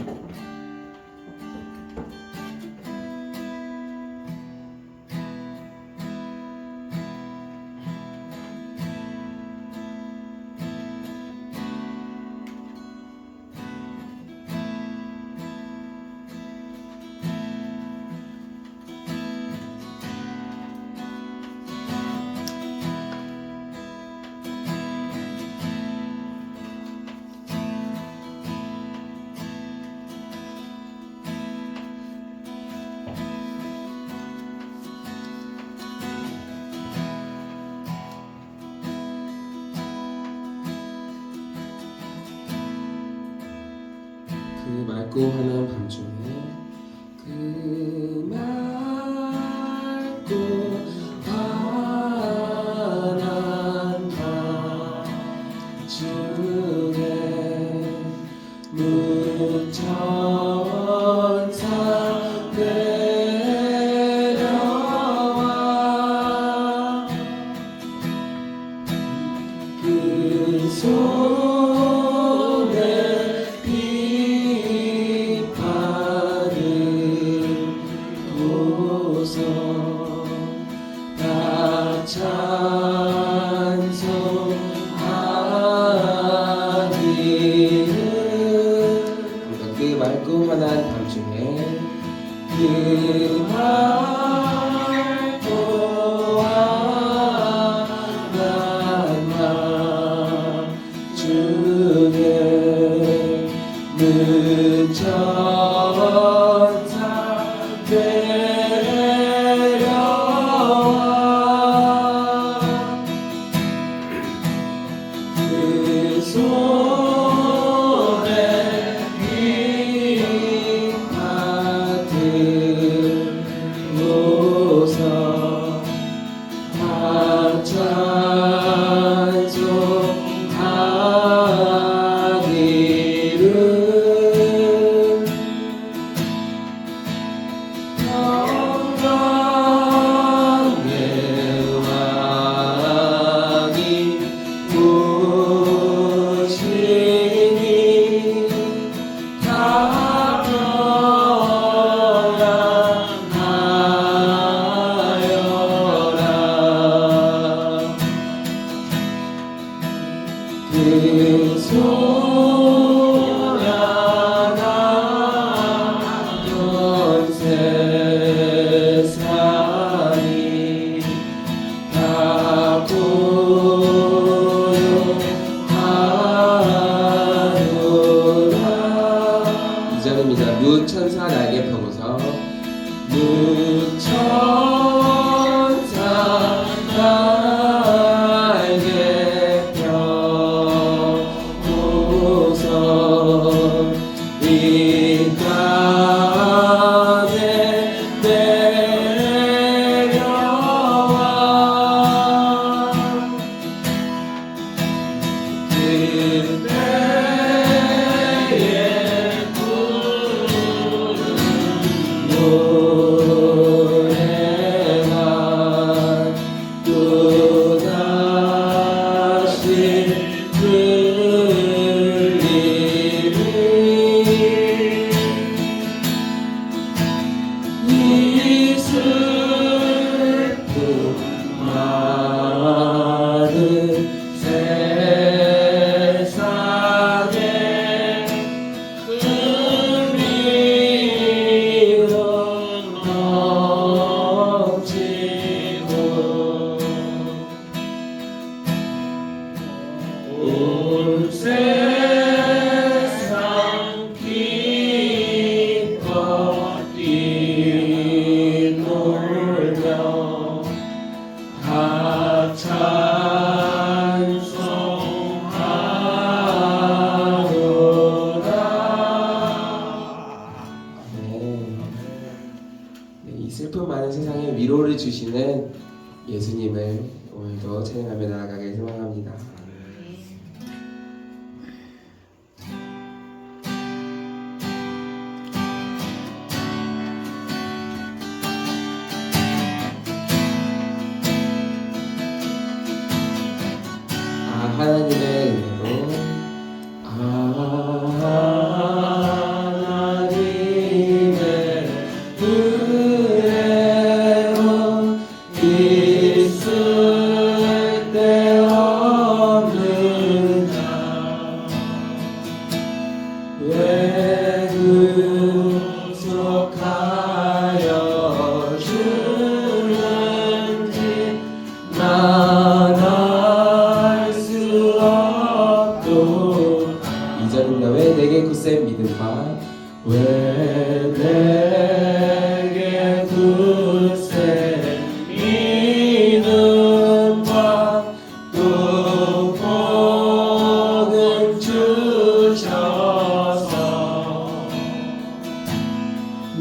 그 맑고 환한 밤중에 그 맑고 환한 밤중에 무천사 내려와 그 손에 빛 받으고서 다 찬송하기를. 그 맑고 환한 밤중에 그 맑고 환한 밤중에 문천사 내려와 그 손에 빛 받으고서 다 찬송하기를. 영광의 왕이 오시니 다 평안하여라. 그 소란하던 세상이 다 고요하노라. 2절입니다. 무천사 날개 펴고서 무천사 날개 펴고서 이 땅에 내려와 그때의 노래가 또다시 들리리. 이 슬픔 많은 세상에 흥미로 넘치고 온 세상 기뻐 뛰놀며 다 찬송하노라. 이 슬픔 많은 세상에 위로를 주시는 예수님을 오늘도 찬양하며 나아가길 소망합니다. 하나님의 은혜로 하나님의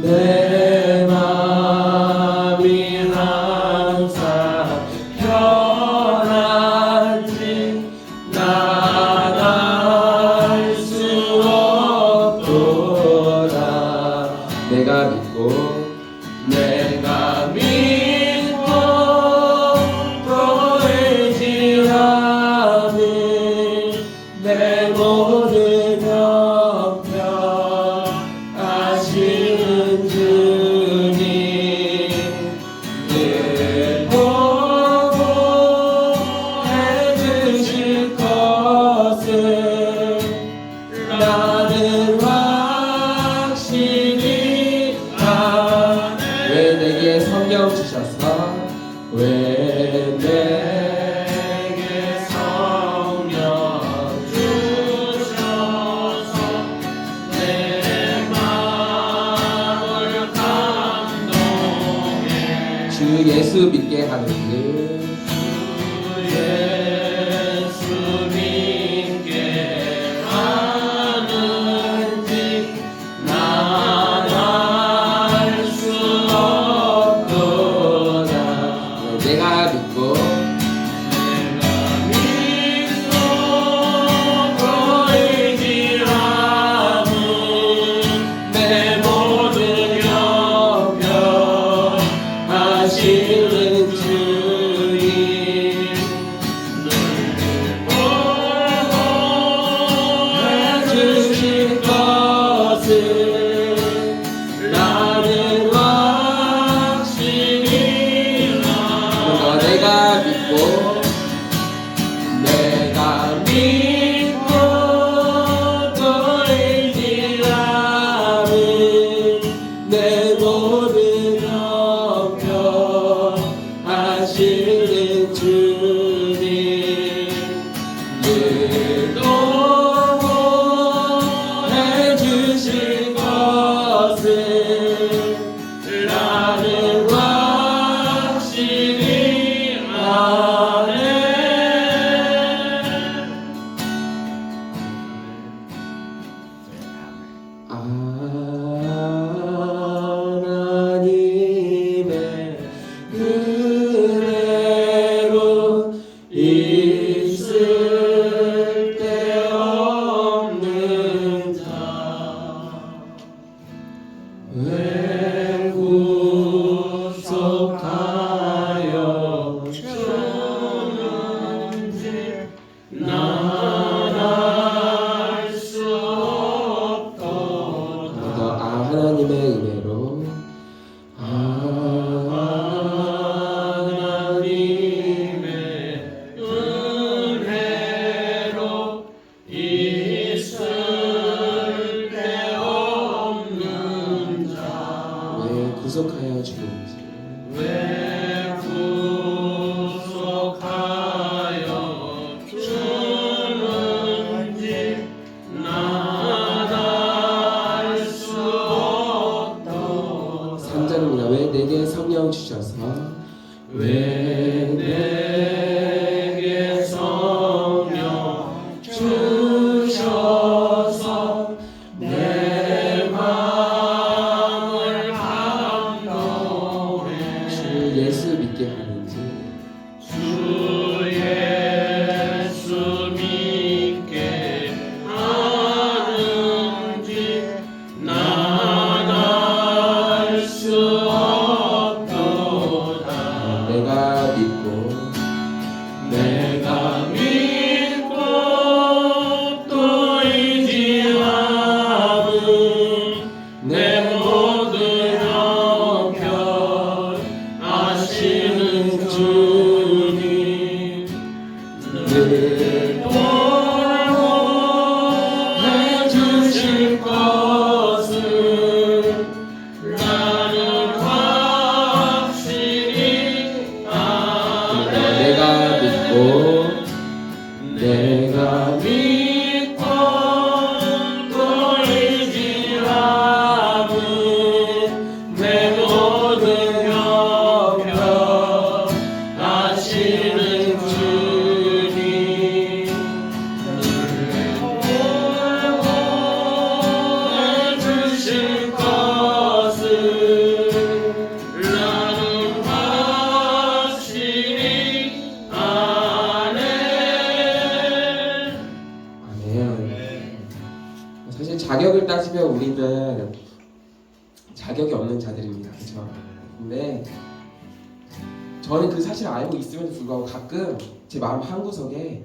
내 맘이 항상 편한지 난 알 수 없도다. 내가 믿고 또 의지하는 내 모든 형편 아시는 주님 늘 보호해주실 것을 나는 확신이 아네. 왜 내게 성령 주셔서 왜 내게 성령 주셔서 내 마음을 감동해. 주 예수 믿게 하는지 주 예수 믿게 하는지 난 알 수 없도다. 내가 믿고 또 의지하는 내 모든 형편 하시는 주님 늘 보호해주실 것을 나는 확신이 내가 믿고 또 의지하는 내 모든 형편 하시는 주님 늘 도와주실 것을 나는 확신히 아네. 하나님의 은혜로 있을 데 없는 자 왜 구속하여 주는지 난 알 수 없도다. 하나님의 은혜로 하나님의 은혜로 있을 데 없는 자 왜 구속하여 주는지 왜 구속하여 주는지 난 알 수 없도다. 3절입니다. 왜 내게 성령 주셔서 왜 내게 성령 주셔서 내 마음을 감동해. 주 예수 믿게 하는지 주 예수 믿게 하는지 난 알 수 없도다. 내가 믿고 자격이 없는 자들입니다. 그렇죠? 근데 저는 그 사실을 알고 있음에도 불구하고 가끔 제 마음 한구석에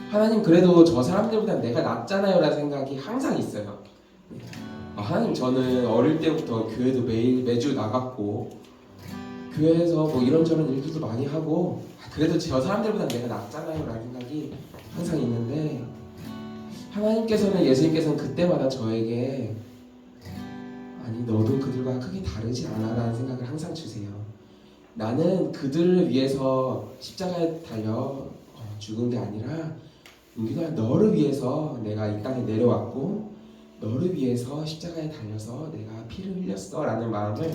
하나님 그래도 저 사람들보다 내가 낫잖아요 라는 생각이 항상 있어요. 하나님 저는 어릴 때부터 교회도 매주 나갔고 교회에서 뭐 이런저런 일들도 많이 하고 그래도 저 사람들보다 내가 낫잖아요 라는 생각이 항상 있는데 하나님께서는 예수님께서는 그때마다 저에게 아니 너도 그들과 크게 다르지 않아 라는 생각을 항상 주세요. 나는 그들을 위해서 십자가에 달려 죽은 게 아니라 윤기가 너를 위해서 내가 이 땅에 내려왔고 너를 위해서 십자가에 달려서 내가 피를 흘렸어 라는 마음을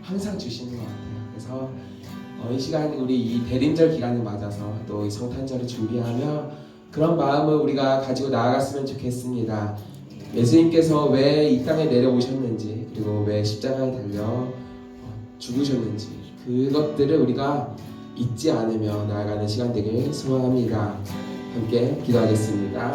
항상 주시는 것 같아요. 그래서 이 시간 우리 이 대림절 기간을 맞아서 또 이 성탄절을 준비하며 그런 마음을 우리가 가지고 나아갔으면 좋겠습니다. 예수님께서 왜 이 땅에 내려오셨는지 그리고 왜 십자가에 달려 죽으셨는지 그것들을 우리가 잊지 않으며 나아가는 시간 되길 소원합니다. 함께 기도하겠습니다.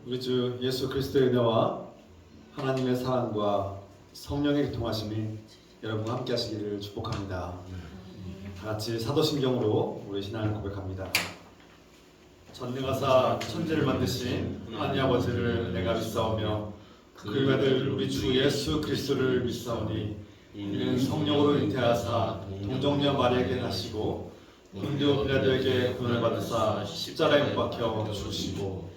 우리 주 예수 그리스도의 은혜와 하나님의 사랑과 성령의 교통하심이 여러분과 함께 하시기를 축복합니다. 다같이 사도신경으로 우리 신앙을 고백합니다. 전능하사 천지를 만드신 하나님 아버지를 내가 믿사오며 그 외아들 우리 주 예수 그리스도를 믿사오니 이는 성령으로 잉태하사 동정녀 마리아에게 나시고 본디오 빌라도에게 고난을 받으사 십자가에 못 박혀 죽으시고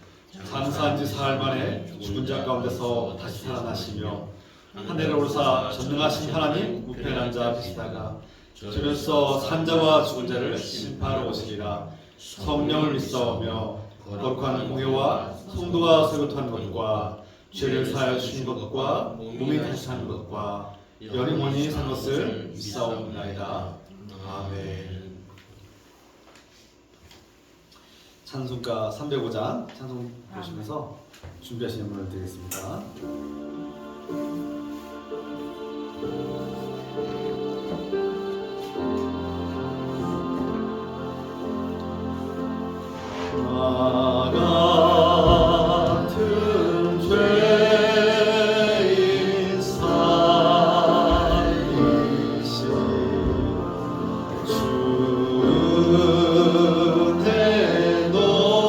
장사한 지 사흘 만에 죽은 자 가운데서 다시 살아나시며 하늘에 오르사 전능하신 하나님 우편에 앉아 계시다가 저면서 산자와 죽은 자를 심판하러 오시리라. 성령을 믿사오며 거룩한 공회와 성도가 설교하는 것과 죄를 사하여 주신 것과 몸이 다시 사는 것과 영원히 산 것을 믿사옵나이다. 아멘. 찬송가 305장 찬송 보시면서 준비하신 연문을 드리겠습니다. 나 같은 죄인 살리신 주 은혜 놀라워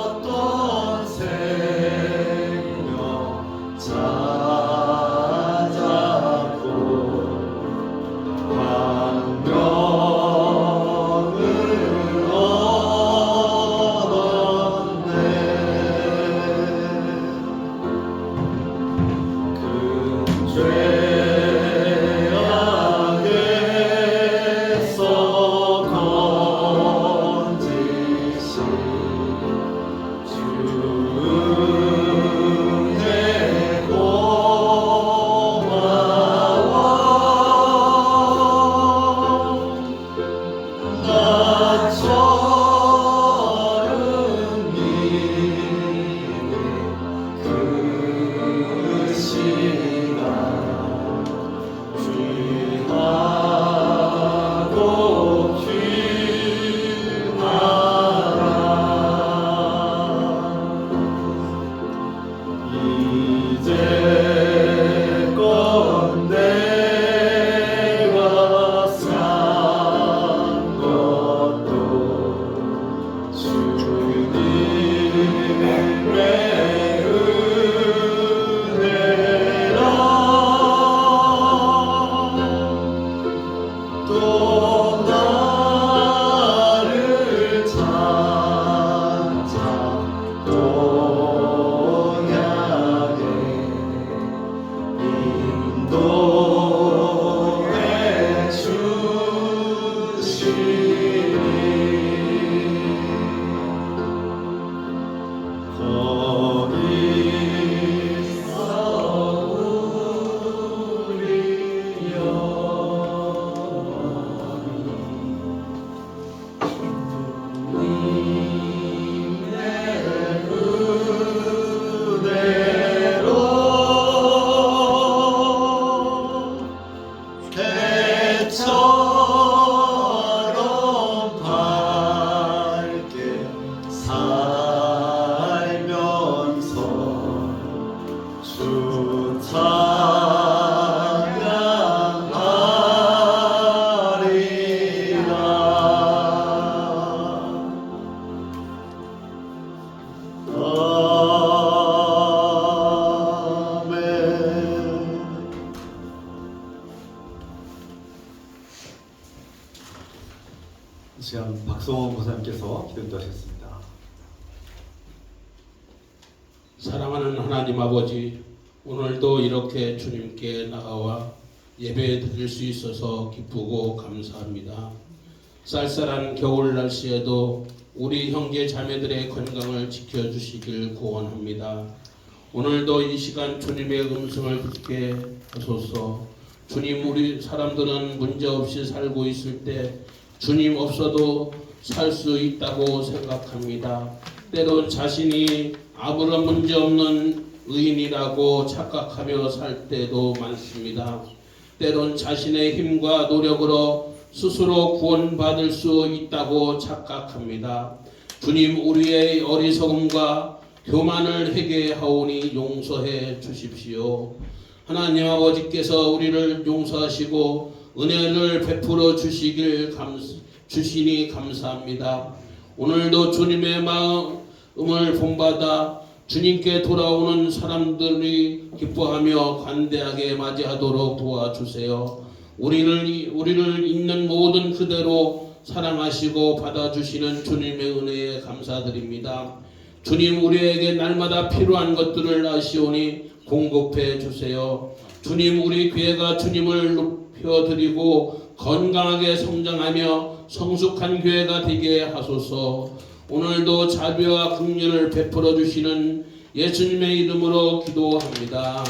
잃었던 생명 찾았고 인도해 주시니 거기서 우리여 배처럼 밝게 살면서 주 찬양하리라. 아멘. 이 시간 박성원 목사님께서 기도 인도하셨습니다. 사랑하는 하나님 아버지, 오늘도 이렇게 주님께 나와 예배 드릴 수 있어서 기쁘고 감사합니다. 쌀쌀한 겨울 날씨에도 우리 형제 자매들의 건강을 지켜주시길 구원합니다. 오늘도 이 시간 주님의 음성을 듣게 하소서. 주님, 우리 사람들은 문제없이 살고 있을 때 주님 없어도 살 수 있다고 생각합니다. 때론 자신이 아무런 문제 없는 의인이라고 착각하며 살 때도 많습니다. 때론 자신의 힘과 노력으로 스스로 구원받을 수 있다고 착각합니다. 주님, 우리의 어리석음과 교만을 회개하오니 용서해 주십시오. 하나님 아버지께서 우리를 용서하시고 은혜를 베풀어 주시니 감사합니다. 오늘도 주님의 마음을 본받아 주님께 돌아오는 사람들이 기뻐하며 관대하게 맞이하도록 도와주세요. 우리를 있는 모든 그대로 사랑하시고 받아주시는 주님의 은혜에 감사드립니다. 주님, 우리에게 날마다 필요한 것들을 아시오니 공급해 주세요. 주님, 우리 교회가 주님을 높여드리고 건강하게 성장하며 성숙한 교회가 되게 하소서. 오늘도 자비와 긍휼을 베풀어 주시는 예수님의 이름으로 기도합니다.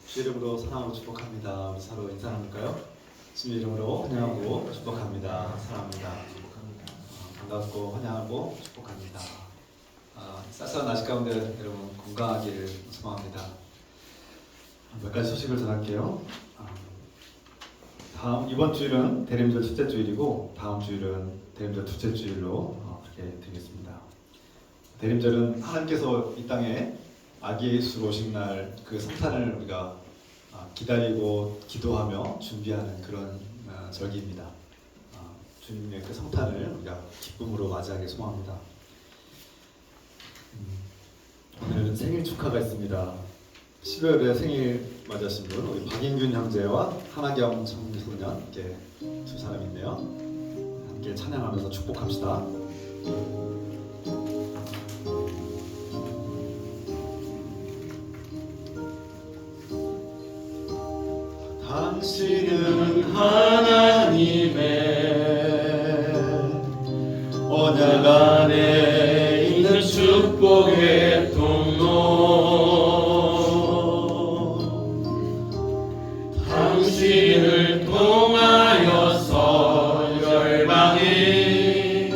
주 이름으로 사랑하고 축복합니다. 우리 서로 인사 나눌까요? 주 이름으로 환영하고 축복합니다. 사랑합니다. 반갑고 환영하고 축복합니다. 쌀쌀한 날씨 가운데 여러분 건강하기를 소망합니다. 몇 가지 소식을 전할게요. 이번 주일은 대림절 첫째 주일이고 다음 주일은 대림절 둘째 주일로 그렇게 되겠습니다. 대림절은 하나님께서 이 땅에 아기 예수 오신 날 그 성탄을 우리가 기다리고 기도하며 준비하는 그런 절기입니다. 주님의 그 성탄을 우리가 기쁨으로 맞이하게 소망합니다. 오늘은 생일 축하가 있습니다. 12월에 생일 맞으신 분 우리 박인균 형제와 하나경 청소년 이렇게 두 사람 있네요. 함께 찬양하면서 축복합시다. 당신은 하나님의 언약 안에 있는 축복의 통로, 당신을 통하여서 열방이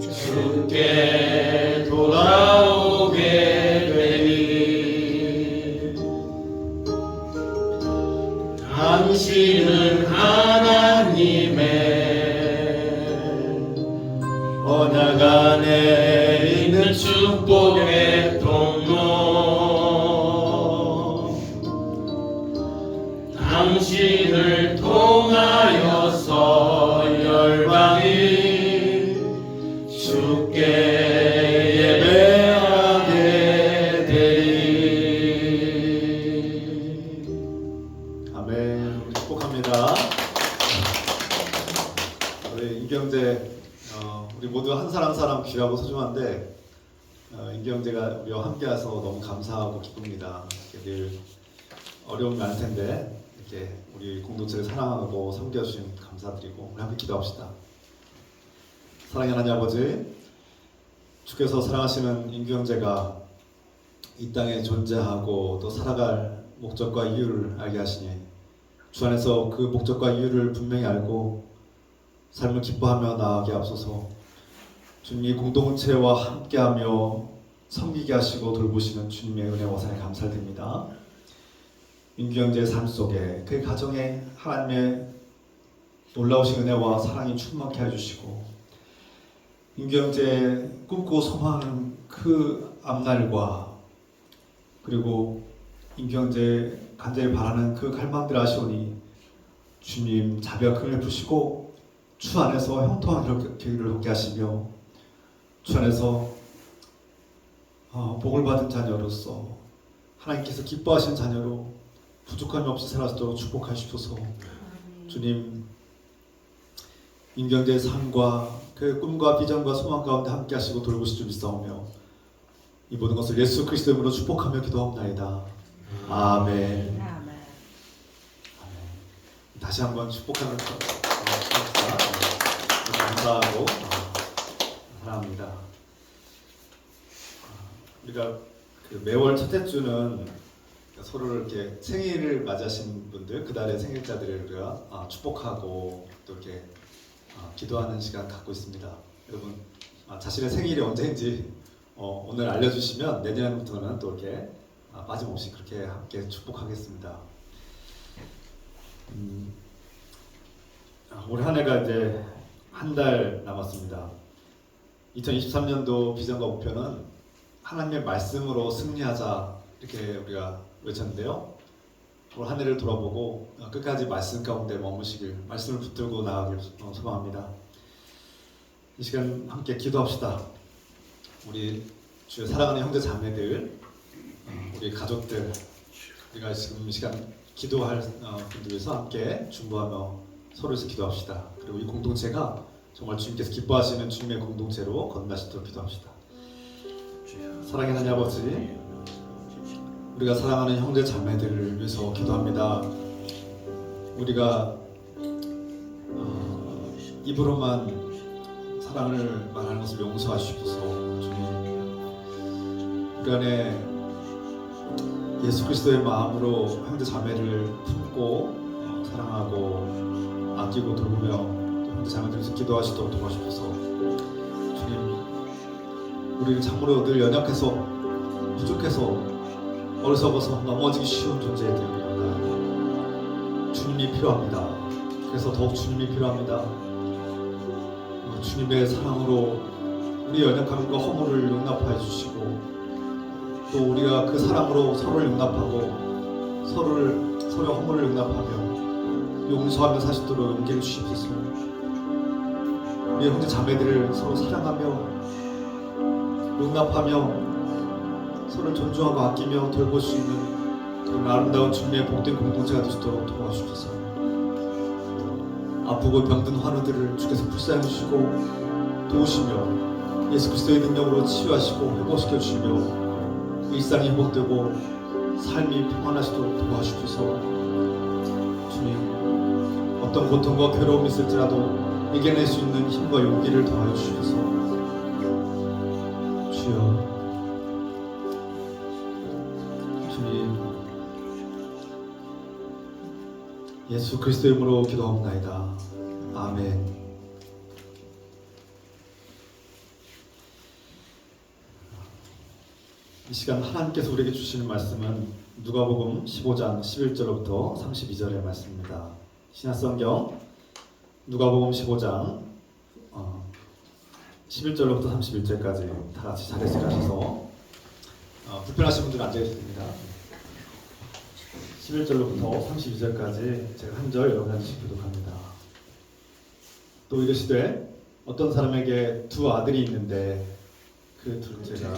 주께 돌아오게 되니, 당신은 하나님의 언약 나를 통하여서 열방이 주께 예배하게 되리. 아멘. 우리 축복합니다. 우리 임경재, 우리 모두 한 사람 한 사람 귀하고 소중한데 임경재가 우리와 함께해서 너무 감사하고 기쁩니다. 이렇게 늘 어려움이 많을 텐데 이렇게 우리 공동체를 사랑하고 섬겨주신 감사드리고 우리 함께 기도합시다. 사랑의 하나님 아버지, 주께서 사랑하시는 임경재가 이 땅에 존재하고 또 살아갈 목적과 이유를 알게 하시니 주 안에서 그 목적과 이유를 분명히 알고 삶을 기뻐하며 나아가게 앞서서 주님 이 공동체와 함께하며 섬기게 하시고 돌보시는 주님의 은혜와 사랑에 감사드립니다. 임경재의 삶 속에 그 가정에 하나님의 놀라우신 은혜와 사랑이 충만케 해주시고 임경재 꿈꾸고 소망하는 그 앞날과 그리고 임경재 간절히 바라는 그 갈망들 아시오니 주님 자비와 긍휼을 푸시고 주 안에서 형통한 길을 걷게 하시며 주 안에서 복을 받은 자녀로서 하나님께서 기뻐하시는 자녀로 부족함이 없이 살아서도록 축복하시옵소서. 주님 임경재의 삶과 그 꿈과 비전과 소망 가운데 함께 하시고 돌보실 줄 믿사오며 이 모든 것을 예수 그리스도 이름으로 축복하며 기도합나이다. 아멘. 다시 한번 축복하는 감사하고 사랑합니다. 우리가 그 매월 첫째 주는 서로 이렇게 생일을 맞이하신 분들, 그달의 생일자들을 우리가 축복하고 또 이렇게 기도하는 시간 갖고 있습니다. 여러분 자신의 생일이 언제인지 오늘 알려주시면 내년부터는 또 이렇게 빠짐없이 그렇게 함께 축복하겠습니다. 올 한 해가 이제 한 달 남았습니다. 2023년도 비전과 목표는 하나님의 말씀으로 승리하자 이렇게 우리가 외쳤는데요. 올 한 해를 돌아보고 끝까지 말씀 가운데 머무시길, 말씀을 붙들고 나아가길 소망합니다. 이 시간 함께 기도합시다. 우리 주의 사랑하는 형제 자매들, 우리 가족들, 우리가 지금 이 시간 기도할 분들 위해서 함께 중보하며 서로에서 기도합시다. 그리고 이 공동체가 정말 주님께서 기뻐하시는 주님의 공동체로 건너시도록 기도합시다. 사랑의 하나님 아버지, 우리가 사랑하는 형제 자매들을 위해서 기도합니다. 우리가 입으로만 사랑을 말하는 것을 용서하시옵소서. 주님, 우리 안에 예수 그리스도의 마음으로 형제 자매를 품고 사랑하고 아끼고 돌보며 또 형제 자매들에서 기도하시도록 도와주셔서 주님, 우리는 참으로 늘 연약해서 부족해서 어리석어서 넘어지기 쉬운 존재들입니다. 주님이 필요합니다. 그래서 더욱 주님이 필요합니다. 주님의 사랑으로 우리 연약함과 허물을 용납하여 주시고 또 우리가 그 사랑으로 서로를 용납하고 서로 허물을 용납하며 용서하며 사시도록 용기를 주시옵소서. 우리 형제 자매들을 서로 사랑하며 용납하며 서로를 존중하고 아끼며 돌볼 수 있는 그런 아름다운 주님의 복된 공동체가 되시도록 도와주셔서 아프고 병든 환우들을 주께서 불쌍히 주시고 도우시며 예수 그리스도의 능력으로 치유하시고 회복시켜 주시며 일상이 회복되고 삶이 평안하시도록 도와주셔서 주님, 어떤 고통과 괴로움이 있을지라도 이겨낼 수 있는 힘과 용기를 더하여 주셔서 주여, 예수 그리스도의 이름으로 기도합나이다. 아멘. 이 시간 하나님께서 우리에게 주시는 말씀은 누가복음 15장 11절부터 32절의 말씀입니다. 신약성경 누가복음 15장 11절부터 31절까지 다 같이 자리에서 하셔서 불편하신 분들은 앉아 계십니다. 11절로부터 32절까지 제가 한 절 여러분한테 교독합니다. 또 이르시되 어떤 사람에게 두 아들이 있는데 그 둘째가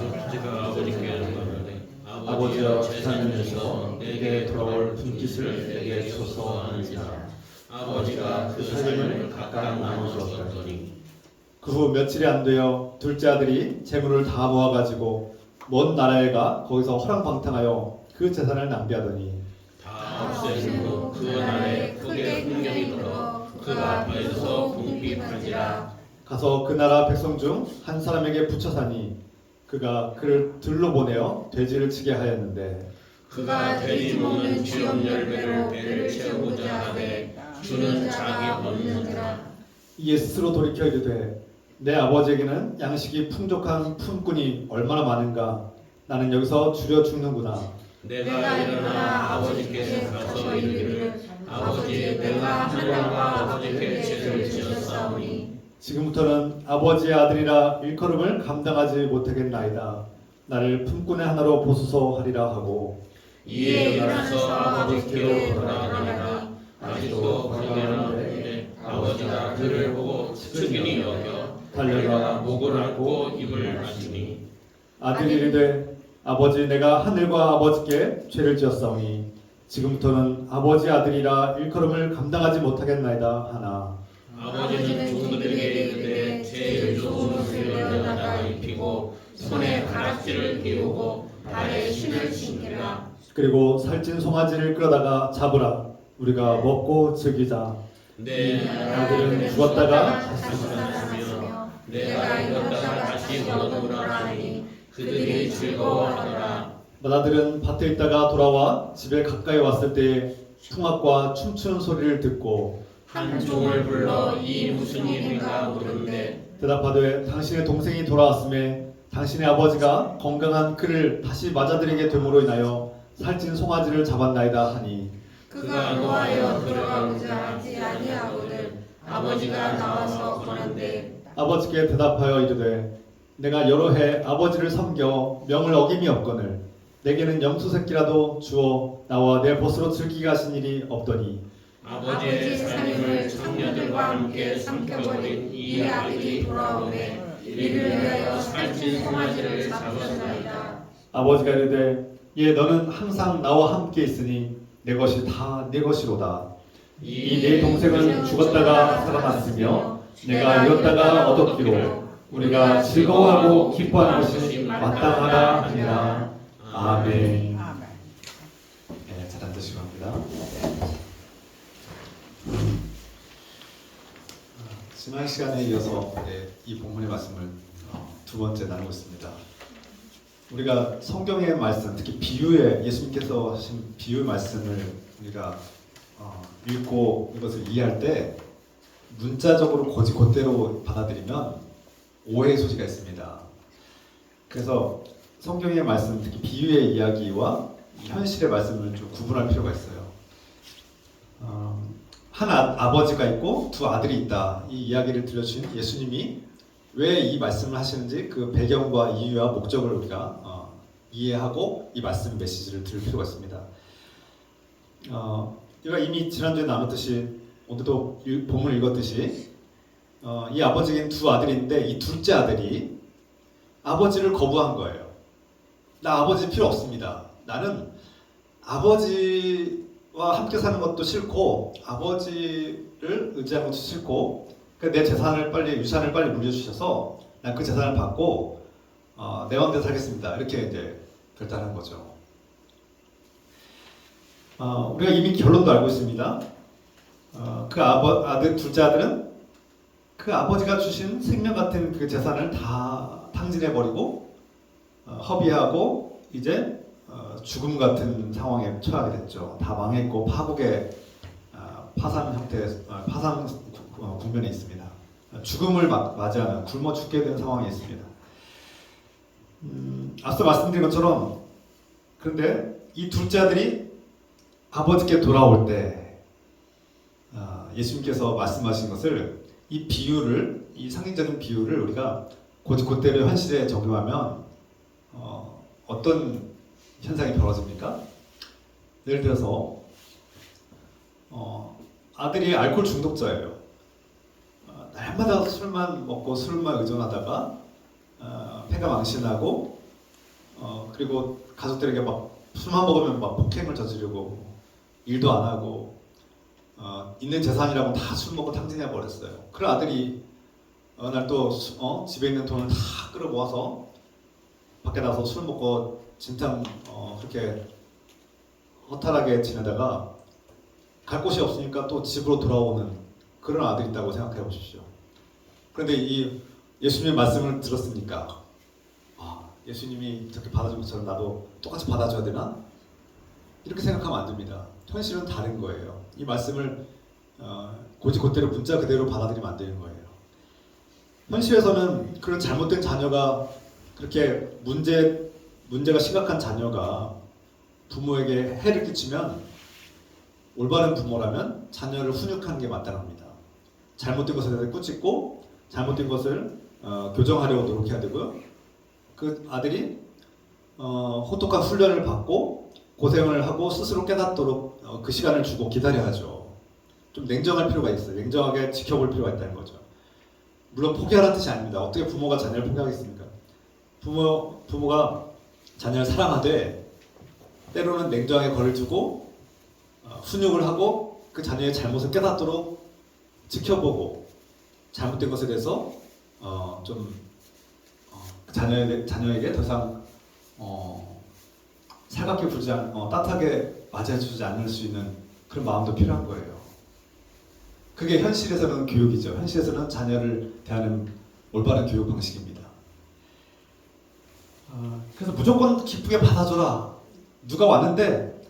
아버지께 말하되 아버지여 재산을 주셔서 내게 돌아올 분깃을 내게 주소서 하는지라. 아버지가 그 살림을 각각 나눠주었더니 그 후 며칠이 안 되어 둘째 아들이 재물을 다 모아가지고 먼 나라에 가 거기서 허랑방탕하여 그 재산을 낭비하더니 다 없애진 후 그 날에 크게 흥령이 들어 그 앞에서 궁핍한지라. 가서 그 나라 백성 중 한 사람에게 붙여 사니 그가 그를 들로 보내어 돼지를 치게 하였는데 그가 돼지 먹는 쥐업 열매로 배를 채우고자 하되 주는 자기 없는지라. 이에 스스로 돌이켜 이르되 내 아버지에게는 양식이 풍족한 품꾼이 얼마나 많은가. 나는 여기서 줄여 죽는구나. 내가 일어나 아버지께 가서 이르기를 아버지 내가 하늘과 아버지께 죄를 지었사오니 지금부터는 아버지의 아들이라 일컬음을 감당하지 못하겠나이다. 나를 품꾼의 하나로 보소서 하리라 하고 이에 일어나서 아버지께로 돌아가니라. 아직도 거절하는데 아버지가 그를 보고 측은히 여겨 달려가 목을 앓고 입을 맞추니 아들이 이르되 아버지 내가 하늘과 아버지께 죄를 지었사오니 지금부터는 아버지 아들이라 일컬음을 감당하지 못하겠나이다 하나 아버지는 종들에게 이르되 제일 좋은 옷을 내어다가 입히고 손에 가락지를 띄우고 발에 신을 신기라. 그리고 살찐 송아지를 끌어다가 잡으라. 우리가 먹고 즐기자. 내 아들은 죽었다가 다시 살았으며 내가 이겼다가 다시 얻어오라 하니 그들이 즐거워하더라. 맏아들은 밭에 있다가 돌아와 집에 가까이 왔을 때에 풍악과 춤추는 소리를 듣고 한 종을 불러 이 무슨 일인가 물은데 대답하되 당신의 동생이 돌아왔음에 당신의 아버지가 건강한 그를 다시 맞아들이게 됨으로 인하여 살찐 송아지를 잡았나이다 하니 그가 노하여 들어가고자 하지 아니하거든 아버지가 나와서 거는데 아버지께 대답하여 이르되 내가 여러 해 아버지를 섬겨 명을 어김이 없거늘 내게는 염소 새끼라도 주어 나와 내 벗으로 즐기게 하신 일이 없더니 아버지의 살림을 청년들과 함께 삼켜버린 이 아들이 돌아오매 이를 위하여 살찐 송아지를 잡았나이다. 아버지가 이르되 예 너는 항상 나와 함께 있으니 내 것이 다 내 것이로다. 이 내 동생은 죽었다가 살아났으며 내가 잃었다가 얻었기로 우리가 즐거워하고 기뻐하는 것이 마땅하다 하니라. 아멘. 네, 잘 앉으시고 합니다. 지난 시간에 이어서 이 본문의 말씀을 두 번째 나누고 있습니다. 우리가 성경의 말씀, 특히 비유의 예수님께서 하신 비유 말씀을 우리가 읽고 이것을 이해할 때 문자적으로 곧대로 받아들이면 오해의 소지가 있습니다. 그래서 성경의 말씀, 특히 비유의 이야기와 현실의 말씀을 좀 구분할 필요가 있어요. 한 아버지가 있고 두 아들이 있다. 이 이야기를 들려주신 예수님이 왜 이 말씀을 하시는지 그 배경과 이유와 목적을 우리가 이해하고 이 말씀 메시지를 들을 필요가 있습니다. 우리가 이미 지난주에 나눴듯이 오늘도 본문을 읽었듯이 이 아버지에게는 두 아들이 있는데 이 둘째 아들이 아버지를 거부한 거예요. 나 아버지 필요 없습니다. 나는 아버지와 함께 사는 것도 싫고 아버지를 의지하는 것도 싫고 내 재산을 빨리 유산을 빨리 물려주셔서 난 그 재산을 받고 내 마음대로 살겠습니다. 이렇게 이제 결단한 거죠. 우리가 이미 결론도 알고 있습니다. 그 아들 둘째 아들은 그 아버지가 주신 생명 같은 그 재산을 다 탕진해 버리고 허비하고 이제 죽음 같은 상황에 처하게 됐죠. 다 망했고 파국의 파산 형태의 파산 국면에 있습니다. 죽음을 맞이하는 굶어 죽게 된 상황에 있습니다. 앞서 말씀드린 것처럼 그런데 이 둘째 아들이 아버지께 돌아올 때 예수님께서 말씀하신 것을 이 비유를 이 상징적인 비유를 우리가 곧대로 현실에 적용하면 어떤 현상이 벌어집니까? 예를 들어서 아들이 알코올 중독자예요. 날마다 술만 먹고 술만 의존하다가 폐가 망신하고 그리고 가족들에게 막 술만 먹으면 막 폭행을 저지르고 일도 안 하고 있는 재산이라고 다 술 먹고 탕진해 버렸어요. 그런 아들이 어느 날 또 집에 있는 돈을 다 끌어모아서 밖에 나가서 술 먹고 진탕 그렇게 허탈하게 지내다가 갈 곳이 없으니까 또 집으로 돌아오는 그런 아들이 있다고 생각해 보십시오. 그런데 이 예수님의 말씀을 들었으니까 예수님이 저렇게 받아준 것처럼 나도 똑같이 받아줘야 되나? 이렇게 생각하면 안 됩니다. 현실은 다른 거예요. 이 말씀을 곧이곧대로 문자 그대로 받아들이면 안 되는 거예요. 현실에서는 그런 잘못된 자녀가 그렇게 문제가 심각한 자녀가 부모에게 해를 끼치면 올바른 부모라면 자녀를 훈육하는 게 마땅합니다. 잘못된 것에 대해서 꾸짖고 잘못된 것을 교정하려고 노력해야 되고요. 그 아들이 혹독한 훈련을 받고 고생을 하고 스스로 깨닫도록 그 시간을 주고 기다려야죠. 좀 냉정할 필요가 있어요. 냉정하게 지켜볼 필요가 있다는 거죠. 물론 포기하라는 뜻이 아닙니다. 어떻게 부모가 자녀를 포기하겠습니까? 부모가 자녀를 사랑하되 때로는 냉정하게 거리를 두고 훈육을 하고 그 자녀의 잘못을 깨닫도록 지켜보고 잘못된 것에 대해서 자녀에게 더 이상 살갑게 굴지 따뜻하게 맞이해주지 않을 수 있는 그런 마음도 필요한 거예요. 그게 현실에서는 교육이죠. 현실에서는 자녀를 대하는 올바른 교육 방식입니다. 그래서 무조건 기쁘게 받아줘라. 누가 왔는데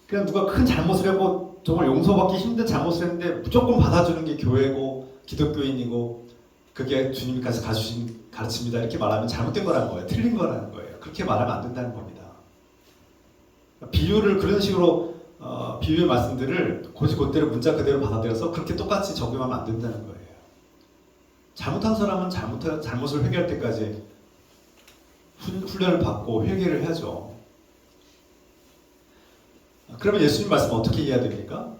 그냥 누가 큰 잘못을 하고 정말 용서받기 힘든 잘못을 했는데 무조건 받아주는 게 교회고 기독교인이고 그게 주님께서 가주신 가르침이다 이렇게 말하면 잘못된 거라는 거예요. 틀린 거라는 거예요. 그렇게 말하면 안 된다는 겁니다. 비유를 그런 식으로 비유의 말씀들을 곧이곧대로 문자 그대로 받아들여서 그렇게 똑같이 적용하면 안 된다는 거예요. 잘못한 사람은 잘못을 회개할 때까지 훈련을 받고 회개를 해야죠. 그러면 예수님 말씀 어떻게 이해해야 됩니까?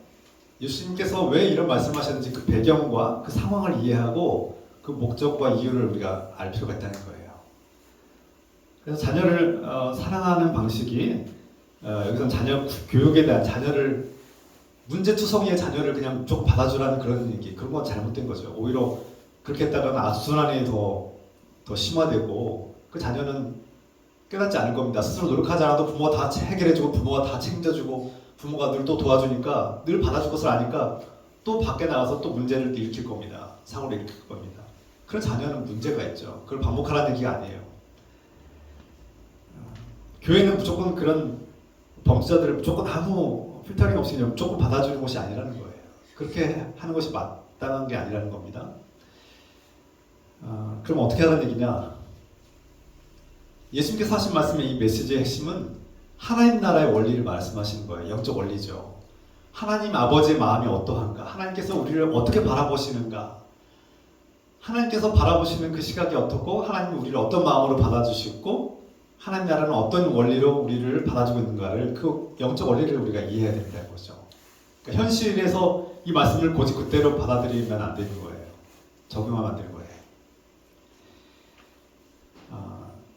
예수님께서 왜 이런 말씀하셨는지 그 배경과 그 상황을 이해하고 그 목적과 이유를 우리가 알 필요가 있다는 거예요. 그래서 자녀를 사랑하는 방식이 여기서는 자녀 교육에 대한 자녀를 문제투성이의 자녀를 그냥 쭉 받아주라는 그런 얘기, 그런 건 잘못된 거죠. 오히려 그렇게 했다가는 악순환이 더 심화되고 그 자녀는 깨닫지 않을 겁니다. 스스로 노력하지 않아도 부모가 다 해결해주고 부모가 다 책임져주고 부모가 늘 또 도와주니까 늘 받아줄 것을 아니까 또 밖에 나가서 또 문제를 일으킬 겁니다. 사고를 일으킬 겁니다. 그런 자녀는 문제가 있죠. 그걸 반복하라는 얘기가 아니에요. 교회는 무조건 그런 범죄자들을 무조건 아무 필터링 없이 그냥 무조건 받아주는 것이 아니라는 거예요. 그렇게 하는 것이 마땅한 게 아니라는 겁니다. 그럼 어떻게 하라는 얘기냐? 예수님께서 하신 말씀의 이 메시지의 핵심은 하나님 나라의 원리를 말씀하시는 거예요. 영적 원리죠. 하나님 아버지의 마음이 어떠한가? 하나님께서 우리를 어떻게 바라보시는가? 하나님께서 바라보시는 그 시각이 어떻고 하나님이 우리를 어떤 마음으로 받아주시고 하나님 나라는 어떤 원리로 우리를 받아주고 있는가를 그 영적 원리를 우리가 이해해야 된다는 거죠. 그러니까 현실에서 이 말씀을 곧이곧대로 받아들이면 안 되는 거예요. 적용하면 안 되는 거예요.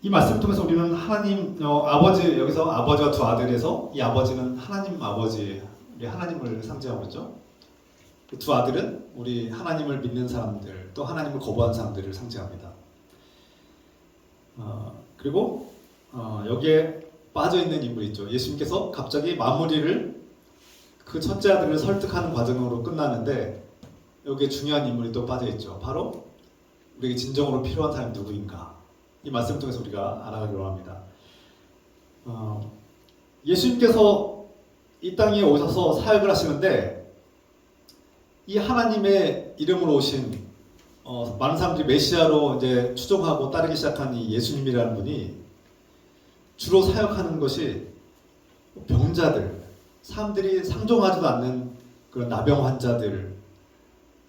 이 말씀을 통해서 우리는 하나님 아버지, 여기서 아버지와 두 아들에서 이 아버지는 하나님 아버지, 우리 하나님을 상징하고 있죠. 그 두 아들은 우리 하나님을 믿는 사람들, 또 하나님을 거부한 사람들을 상징합니다. 그리고 여기에 빠져있는 인물이 있죠. 예수님께서 갑자기 마무리를 그 첫째 아들을 설득하는 과정으로 끝나는데 여기에 중요한 인물이 또 빠져있죠. 바로 우리에게 진정으로 필요한 사람이 누구인가? 이 말씀을 통해서 우리가 알아가기로 합니다. 예수님께서 이 땅에 오셔서 사역을 하시는데 이 하나님의 이름으로 오신 많은 사람들이 메시아로 이제 추종하고 따르기 시작한 이 예수님이라는 분이 주로 사역하는 것이 병자들, 사람들이 상종하지도 않는 그런 나병 환자들,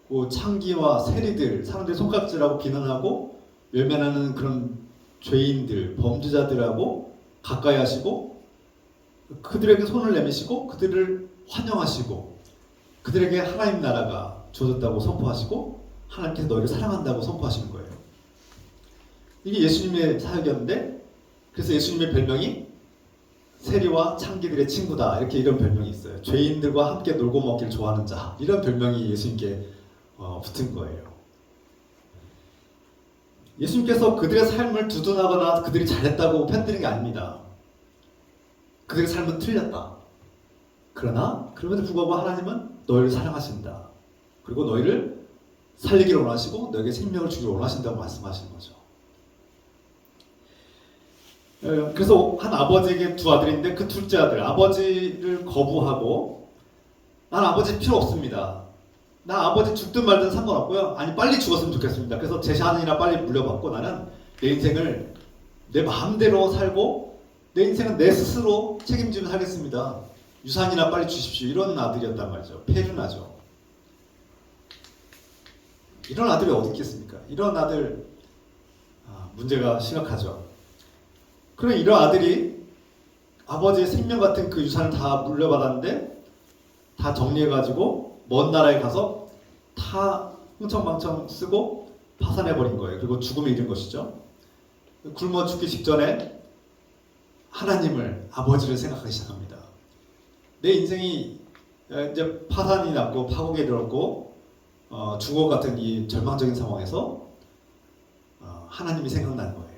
그 창기와 세리들, 사람들이 손가락질하고 비난하고 외면하는 그런 죄인들, 범죄자들하고 가까이 하시고 그들에게 손을 내미시고 그들을 환영하시고 그들에게 하나님 나라가 주어졌다고 선포하시고 하나님께서 너희를 사랑한다고 선포하시는 거예요. 이게 예수님의 사역이었는데, 그래서 예수님의 별명이 세리와 창기들의 친구다, 이렇게 이런 별명이 있어요. 죄인들과 함께 놀고 먹기를 좋아하는 자, 이런 별명이 예수님께 붙은 거예요. 예수님께서 그들의 삶을 두둔하거나 그들이 잘했다고 편드는 게 아닙니다. 그들의 삶은 틀렸다. 그러나 그럼에도 불구하고 하나님은 너희를 사랑하신다. 그리고 너희를 살리기를 원하시고 너에게 생명을 주기를 원하신다고 말씀하시는 거죠. 그래서 한 아버지에게 두 아들인데 그 둘째 아들, 아버지를 거부하고 난 아버지 필요 없습니다. 나 아버지 죽든 말든 상관없고요. 아니 빨리 죽었으면 좋겠습니다. 그래서 제 샤는이나 빨리 물려받고 나는 내 인생을 내 마음대로 살고 내 인생은 내 스스로 책임지며 살겠습니다. 유산이나 빨리 주십시오. 이런 아들이었단 말이죠. 폐륜하죠. 이런 아들이 어디 있겠습니까? 이런 아들 문제가 심각하죠. 그럼 이런 아들이 아버지의 생명 같은 그 유산을 다 물려받았는데 다 정리해가지고 먼 나라에 가서 다 흥청망청 쓰고 파산해버린 거예요. 그리고 죽음에 이른 것이죠. 굶어 죽기 직전에 하나님을, 아버지를 생각하기 시작합니다. 내 인생이 이제 파산이 났고 파국에 들었고 죽어 같은 이 절망적인 상황에서 하나님이 생각나는 거예요.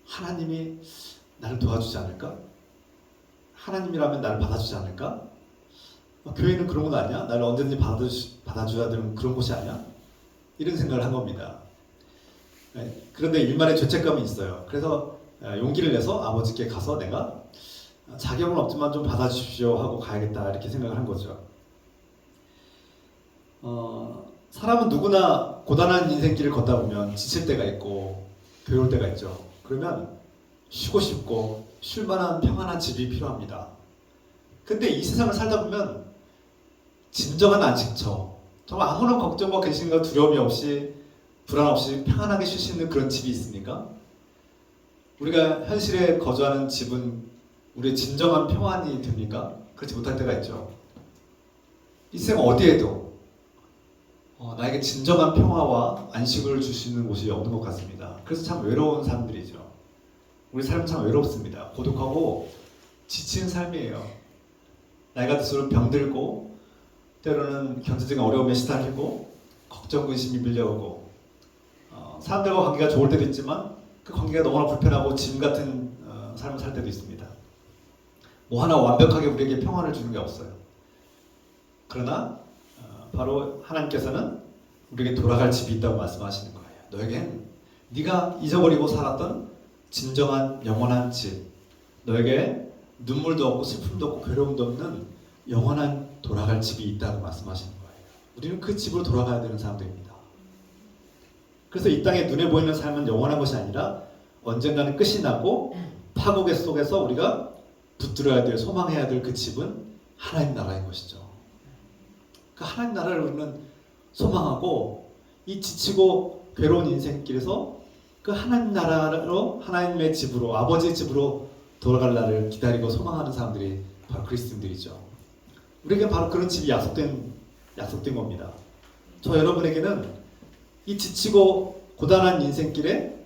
하나님이 나를 도와주지 않을까? 하나님이라면 나를 받아주지 않을까? 교회는 그런 건 아니야? 나를 언제든지 받아줘야 되는 그런 곳이 아니야? 이런 생각을 한 겁니다. 그런데 일만의 죄책감이 있어요. 그래서 용기를 내서 아버지께 가서 내가 자격은 없지만 좀 받아주십시오 하고 가야겠다, 이렇게 생각을 한 거죠. 사람은 누구나 고단한 인생길을 걷다 보면 지칠 때가 있고 괴로울 때가 있죠. 그러면 쉬고 싶고 쉴 만한 평안한 집이 필요합니다. 근데 이 세상을 살다 보면 진정한 안식처, 정말 아무런 걱정과 근심과 두려움이 없이 불안 없이 평안하게 쉴 수 있는 그런 집이 있습니까? 우리가 현실에 거주하는 집은 우리의 진정한 평안이 됩니까? 그렇지 못할 때가 있죠. 이 세상 어디에도 나에게 진정한 평화와 안식을 줄 수 있는 곳이 없는 것 같습니다. 그래서 참 외로운 사람들이죠. 우리 삶은 참 외롭습니다. 고독하고 지친 삶이에요. 나이가 들수록 병들고 때로는 경제적인 어려움에 시달리고 걱정, 근심이 밀려오고 사람들과 관계가 좋을 때도 있지만 그 관계가 너무나 불편하고 짐 같은 삶을 살 때도 있습니다. 뭐 하나 완벽하게 우리에게 평안을 주는 게 없어요. 그러나 바로 하나님께서는 우리에게 돌아갈 집이 있다고 말씀하시는 거예요. 너에겐 네가 잊어버리고 살았던 진정한 영원한 집, 너에게 눈물도 없고 슬픔도 없고 괴로움도 없는 영원한 돌아갈 집이 있다고 말씀하시는 거예요. 우리는 그 집으로 돌아가야 되는 사람들입니다. 그래서 이 땅에 눈에 보이는 삶은 영원한 것이 아니라 언젠가는 끝이 나고 파국의 속에서 우리가 붙들어야 될, 소망해야 될 그 집은 하나님 나라인 것이죠. 그 하나님 나라를 우리는 소망하고 이 지치고 괴로운 인생길에서 그 하나님 나라로, 하나님의 집으로, 아버지의 집으로 돌아갈 날을 기다리고 소망하는 사람들이 바로 그리스도인들이죠. 우리에게 바로 그런 집이 약속된 겁니다. 저 여러분에게는 이 지치고 고단한 인생길에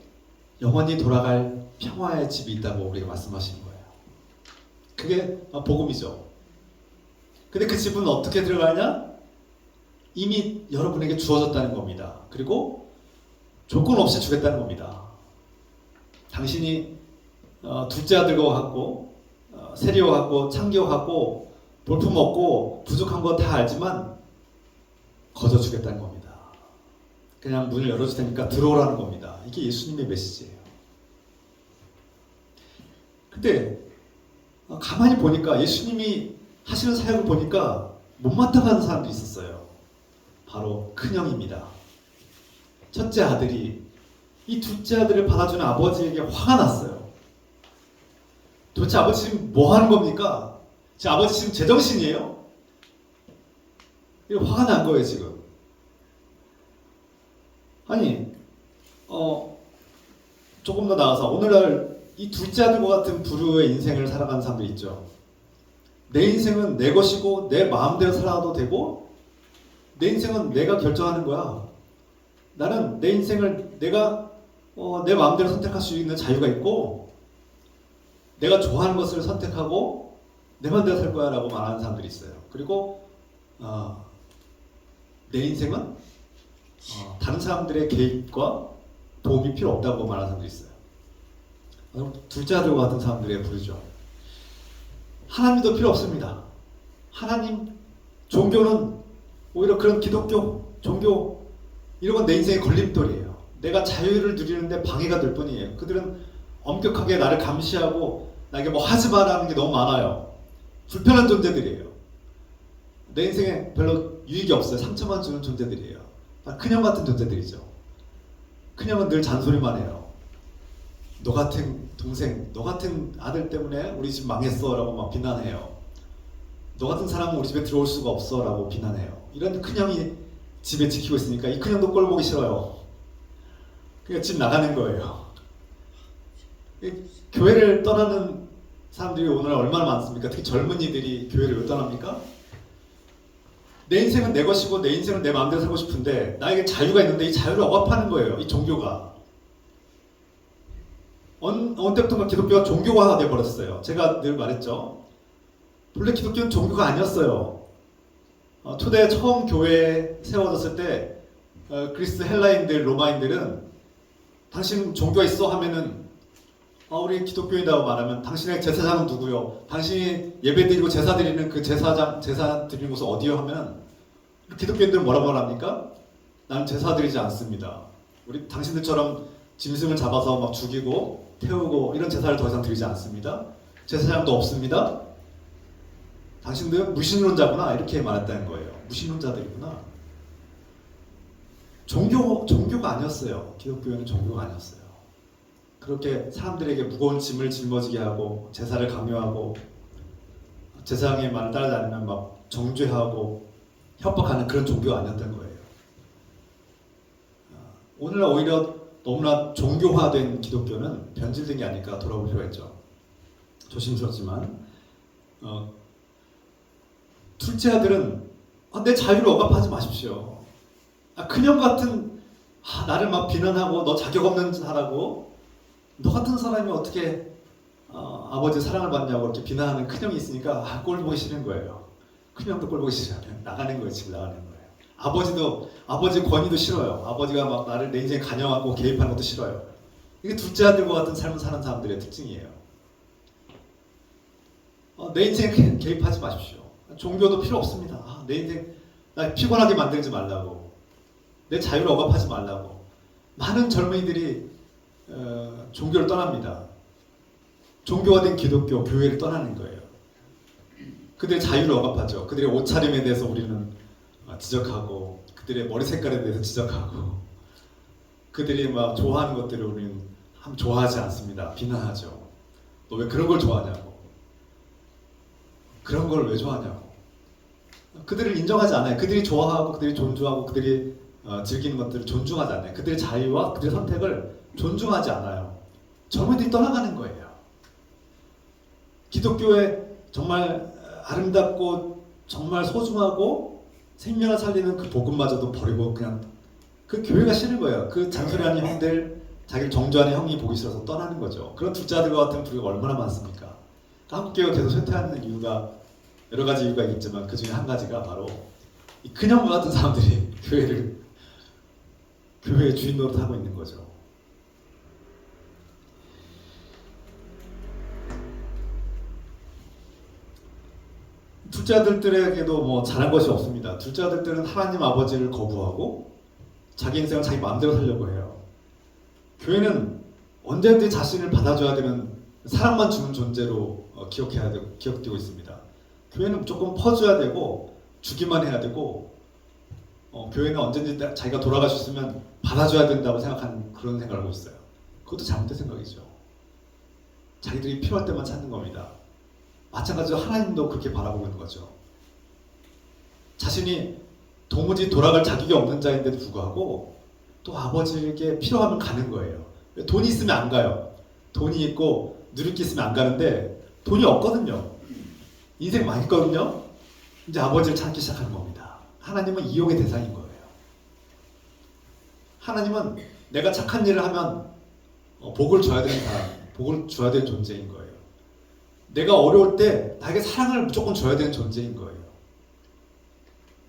영원히 돌아갈 평화의 집이 있다고 우리가 말씀하시는 거예요. 그게 복음이죠. 근데 그 집은 어떻게 들어가냐? 이미 여러분에게 주어졌다는 겁니다. 그리고 조건 없이 주겠다는 겁니다. 당신이 둘째 아들과 같고 세리와 같고 창기와 같고 볼품 없고 부족한 거 다 알지만 거저 주겠다는 겁니다. 그냥 문을 열어줄 테니까 들어오라는 겁니다. 이게 예수님의 메시지예요. 근데 가만히 보니까 예수님이 하시는 사역을 보니까 못마땅한 사람도 있었어요. 바로 큰형입니다. 첫째 아들이 이 둘째 아들을 받아주는 아버지에게 화가 났어요. 도대체 아버지 지금 뭐 하는 겁니까? 제 아버지 지금 제정신이에요? 화가 난 거예요 지금. 아니 조금 더 나아가서 오늘날 이 둘째 아들과 같은 부류의 인생을 살아가는 사람들 있죠. 내 인생은 내 것이고 내 마음대로 살아도 되고 내 인생은 내가 결정하는 거야. 나는 내 인생을 내가 내 마음대로 선택할 수 있는 자유가 있고 내가 좋아하는 것을 선택하고 내 마음대로 살 거야 라고 말하는 사람들이 있어요. 그리고 내 인생은 다른 사람들의 개입과 도움이 필요 없다고 말하는 사람들이 있어요. 둘째 아들과 같은 사람들의 부르죠. 하나님도 필요 없습니다. 하나님, 종교는 오히려 그런 기독교, 종교 이런 건 내 인생의 걸림돌이에요. 내가 자유를 누리는데 방해가 될 뿐이에요. 그들은 엄격하게 나를 감시하고 나에게 뭐 하지 마라는 게 너무 많아요. 불편한 존재들이에요. 내 인생에 별로 유익이 없어요. 상처만 주는 존재들이에요. 큰형 같은 존재들이죠. 큰형은 늘 잔소리만 해요. 너 같은 동생, 너 같은 아들 때문에 우리 집 망했어 라고 막 비난해요. 너 같은 사람은 우리 집에 들어올 수가 없어 라고 비난해요. 이런 큰형이 집에 지키고 있으니까 이 큰형도 꼴 보기 싫어요. 그러니까 집 나가는 거예요. 교회를 떠나는 사람들이 오늘 얼마나 많습니까? 특히 젊은이들이 교회를 왜 떠납니까? 내 인생은 내 것이고 내 인생은 내 마음대로 살고 싶은데 나에게 자유가 있는데 이 자유를 억압하는 거예요. 이 종교가. 어느 때부터가 기독교가 종교화가 되어버렸어요. 제가 늘 말했죠. 본래 기독교는 종교가 아니었어요. 초대 처음 교회에 세워졌을 때 그리스 헬라인들, 로마인들은 당신 종교가 있어 하면은 우리 기독교인이라고 말하면 당신의 제사장은 누구요? 당신이 예배드리고 제사 드리는 그 제사 드리는 곳은 어디요? 하면 기독교인들은 뭐라고 말합니까? 나는 제사 드리지 않습니다. 우리 당신들처럼 짐승을 잡아서 막 죽이고 태우고 이런 제사를 더 이상 드리지 않습니다. 제사장도 없습니다. 당신들은 무신론자구나 이렇게 말했다는 거예요. 무신론자들이구나. 종교가 아니었어요. 기독교는 종교가 아니었어요. 그렇게 사람들에게 무거운 짐을 짊어지게 하고 제사를 강요하고 제사장의 말을 따르지 않으면 막 정죄하고 협박하는 그런 종교가 아니었던 거예요. 오늘날 오히려 너무나 종교화된 기독교는 변질된 게 아닐까 돌아볼 필요가 있죠. 조심스럽지만 둘째 아들은 내 자유를 억압하지 마십시오. 큰형 같은 나를 막 비난하고 너 자격 없는 자라고 너 같은 사람이 어떻게 아버지 사랑을 받냐고 이렇게 비난하는 큰형이 있으니까 꼴 보기 싫은 거예요. 큰형도 꼴 보기 싫어요. 나가는 거예요. 집에 나가는 거예요. 아버지 권위도 싫어요. 아버지가 막 나를 내 인생에 관여하고 개입하는 것도 싫어요. 이게 둘째 아들과 같은 삶을 사는 사람들의 특징이에요. 내 인생에 개입하지 마십시오. 종교도 필요 없습니다. 내 인생 나 피곤하게 만들지 말라고, 내 자유를 억압하지 말라고. 많은 젊은이들이 종교를 떠납니다. 종교화된 기독교, 교회를 떠나는 거예요. 그들의 자유를 억압하죠. 그들의 옷차림에 대해서 우리는 지적하고, 그들의 머리 색깔에 대해서 지적하고, 그들이 막 좋아하는 것들을 우리는 좋아하지 않습니다. 비난하죠. 너 왜 그런 걸 좋아하냐고. 그런 걸 왜 좋아하냐고. 그들을 인정하지 않아요. 그들이 좋아하고 그들이 존중하고 그들이 즐기는 것들을 존중하지 않아요. 그들의 자유와 그들의 선택을 존중하지 않아요. 젊은이들이 떠나가는 거예요. 기독교의 정말 아름답고 정말 소중하고 생명을 살리는 그 복음마저도 버리고 그냥 그 교회가 싫은 거예요. 그 잔소리하는 형들, 자기를 정죄하는 형이 보기 싫어서 떠나는 거죠. 그런 둘째 아들과 같은 부류가 얼마나 많습니까? 한국교회가 계속 쇠퇴하는 이유가 여러 가지 이유가 있지만 그 중에 한 가지가 바로 이 큰형과 같은 사람들이 교회의 주인 노릇 하고 있는 거죠. 둘째 아들들에게도 뭐 잘한 것이 없습니다. 둘째 아들들은 하나님 아버지를 거부하고 자기 인생을 자기 마음대로 살려고 해요. 교회는 언제든지 자신을 받아줘야 되는 사랑만 주는 존재로 기억되고 있습니다. 교회는 무조건 퍼줘야 되고 주기만 해야 되고 교회는 언제든지 자기가 돌아가셨으면 받아줘야 된다고 생각하는 그런 생각을 하고 있어요. 그것도 잘못된 생각이죠. 자기들이 필요할 때만 찾는 겁니다. 마찬가지로 하나님도 그렇게 바라보고 있는 거죠. 자신이 도무지 돌아갈 자격이 없는 자인데도 불구하고 또 아버지에게 필요하면 가는 거예요. 돈이 있으면 안 가요. 돈이 있고 누릴 게 있으면 안 가는데 돈이 없거든요. 인생 망했거든요. 이제 아버지를 찾기 시작하는 겁니다. 하나님은 이용의 대상인 거예요. 하나님은 내가 착한 일을 하면 복을 줘야 되는 사람, 복을 줘야 되는 존재인 거예요. 내가 어려울 때 나에게 사랑을 무조건 줘야 되는 존재인 거예요.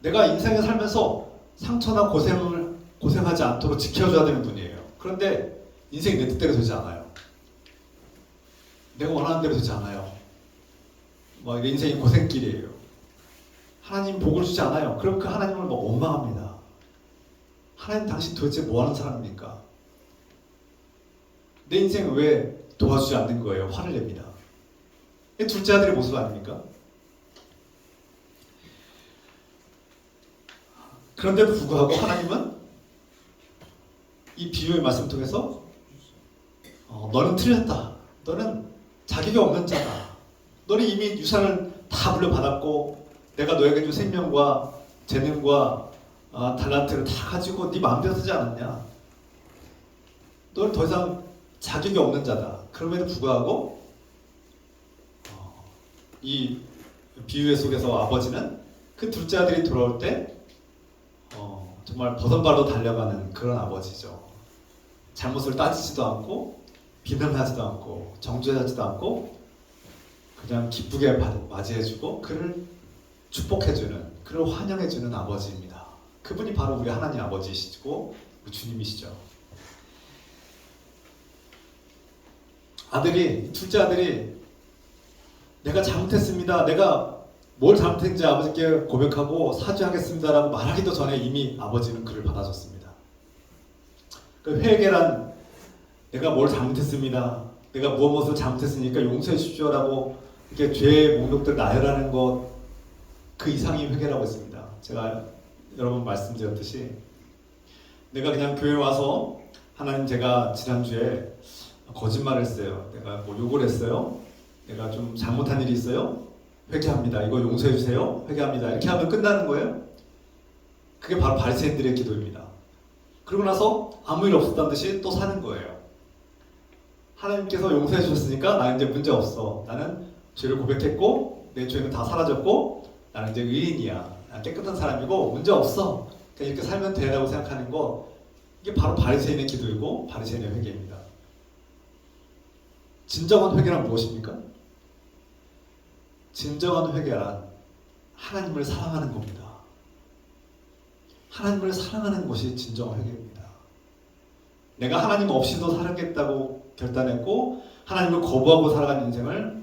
내가 인생을 살면서 상처나 고생하지 않도록 지켜줘야 되는 분이에요. 그런데 인생이 내 뜻대로 되지 않아요. 내가 원하는 대로 되지 않아요. 내 인생이 고생길이에요. 하나님 복을 주지 않아요. 그럼 그 하나님을 원망합니다. 하나님 당신 도대체 뭐 하는 사람입니까? 내 인생을 왜 도와주지 않는 거예요? 화를 냅니다. 이 둘째 아들의 모습 아닙니까? 그런데도 불구하고 하나님은 이 비유의 말씀을 통해서 너는 틀렸다. 너는 자격이 없는 자다. 너는 이미 유산을 다 물려받았고 내가 너에게 준 생명과 재능과 달란트를 다 가지고 네 마음대로 쓰지 않았냐. 너는 더 이상 자격이 없는 자다. 그럼에도 불구하고 이 비유 속에서 아버지는 그 둘째 아들이 돌아올 때 정말 버선발로 달려가는 그런 아버지죠. 잘못을 따지지도 않고 비난하지도 않고 정죄하지도 않고 그냥 기쁘게 맞이해주고 그를 축복해주는, 그를 환영해주는 아버지입니다. 그분이 바로 우리 하나님 아버지이시고 우리 주님이시죠. 둘째 아들이 내가 잘못했습니다. 내가 뭘 잘못했는지 아버지께 고백하고 사죄하겠습니다라고 말하기도 전에 이미 아버지는 그를 받아줬습니다. 그 회개란 내가 뭘 잘못했습니다. 내가 무엇을 잘못했으니까 용서해 주십시오라고 이렇게 죄의 목록들을 나열하는 것, 그 이상이 회개라고 했습니다. 제가 여러 번 말씀드렸듯이 내가 그냥 교회 와서 하나님 제가 지난주에 거짓말을 했어요. 내가 뭐 욕을 했어요. 내가 좀 잘못한 일이 있어요. 회개합니다. 이거 용서해 주세요. 회개합니다. 이렇게 하면 끝나는 거예요. 그게 바로 바리새인들의 기도입니다. 그러고 나서 아무 일 없었다는 듯이 또 사는 거예요. 하나님께서 용서해 주셨으니까 나는 이제 문제 없어. 나는 죄를 고백했고 내 죄는 다 사라졌고 나는 이제 의인이야. 난 깨끗한 사람이고 문제 없어. 그냥 이렇게 살면 되라고 생각하는 거, 이게 바로 바리새인의 기도이고 바리새인의 회개입니다. 진정한 회개란 무엇입니까? 진정한 회개란 하나님을 사랑하는 겁니다. 하나님을 사랑하는 것이 진정한 회개입니다. 내가 하나님 없이도 살겠다고 결단했고 하나님을 거부하고 살아간 인생을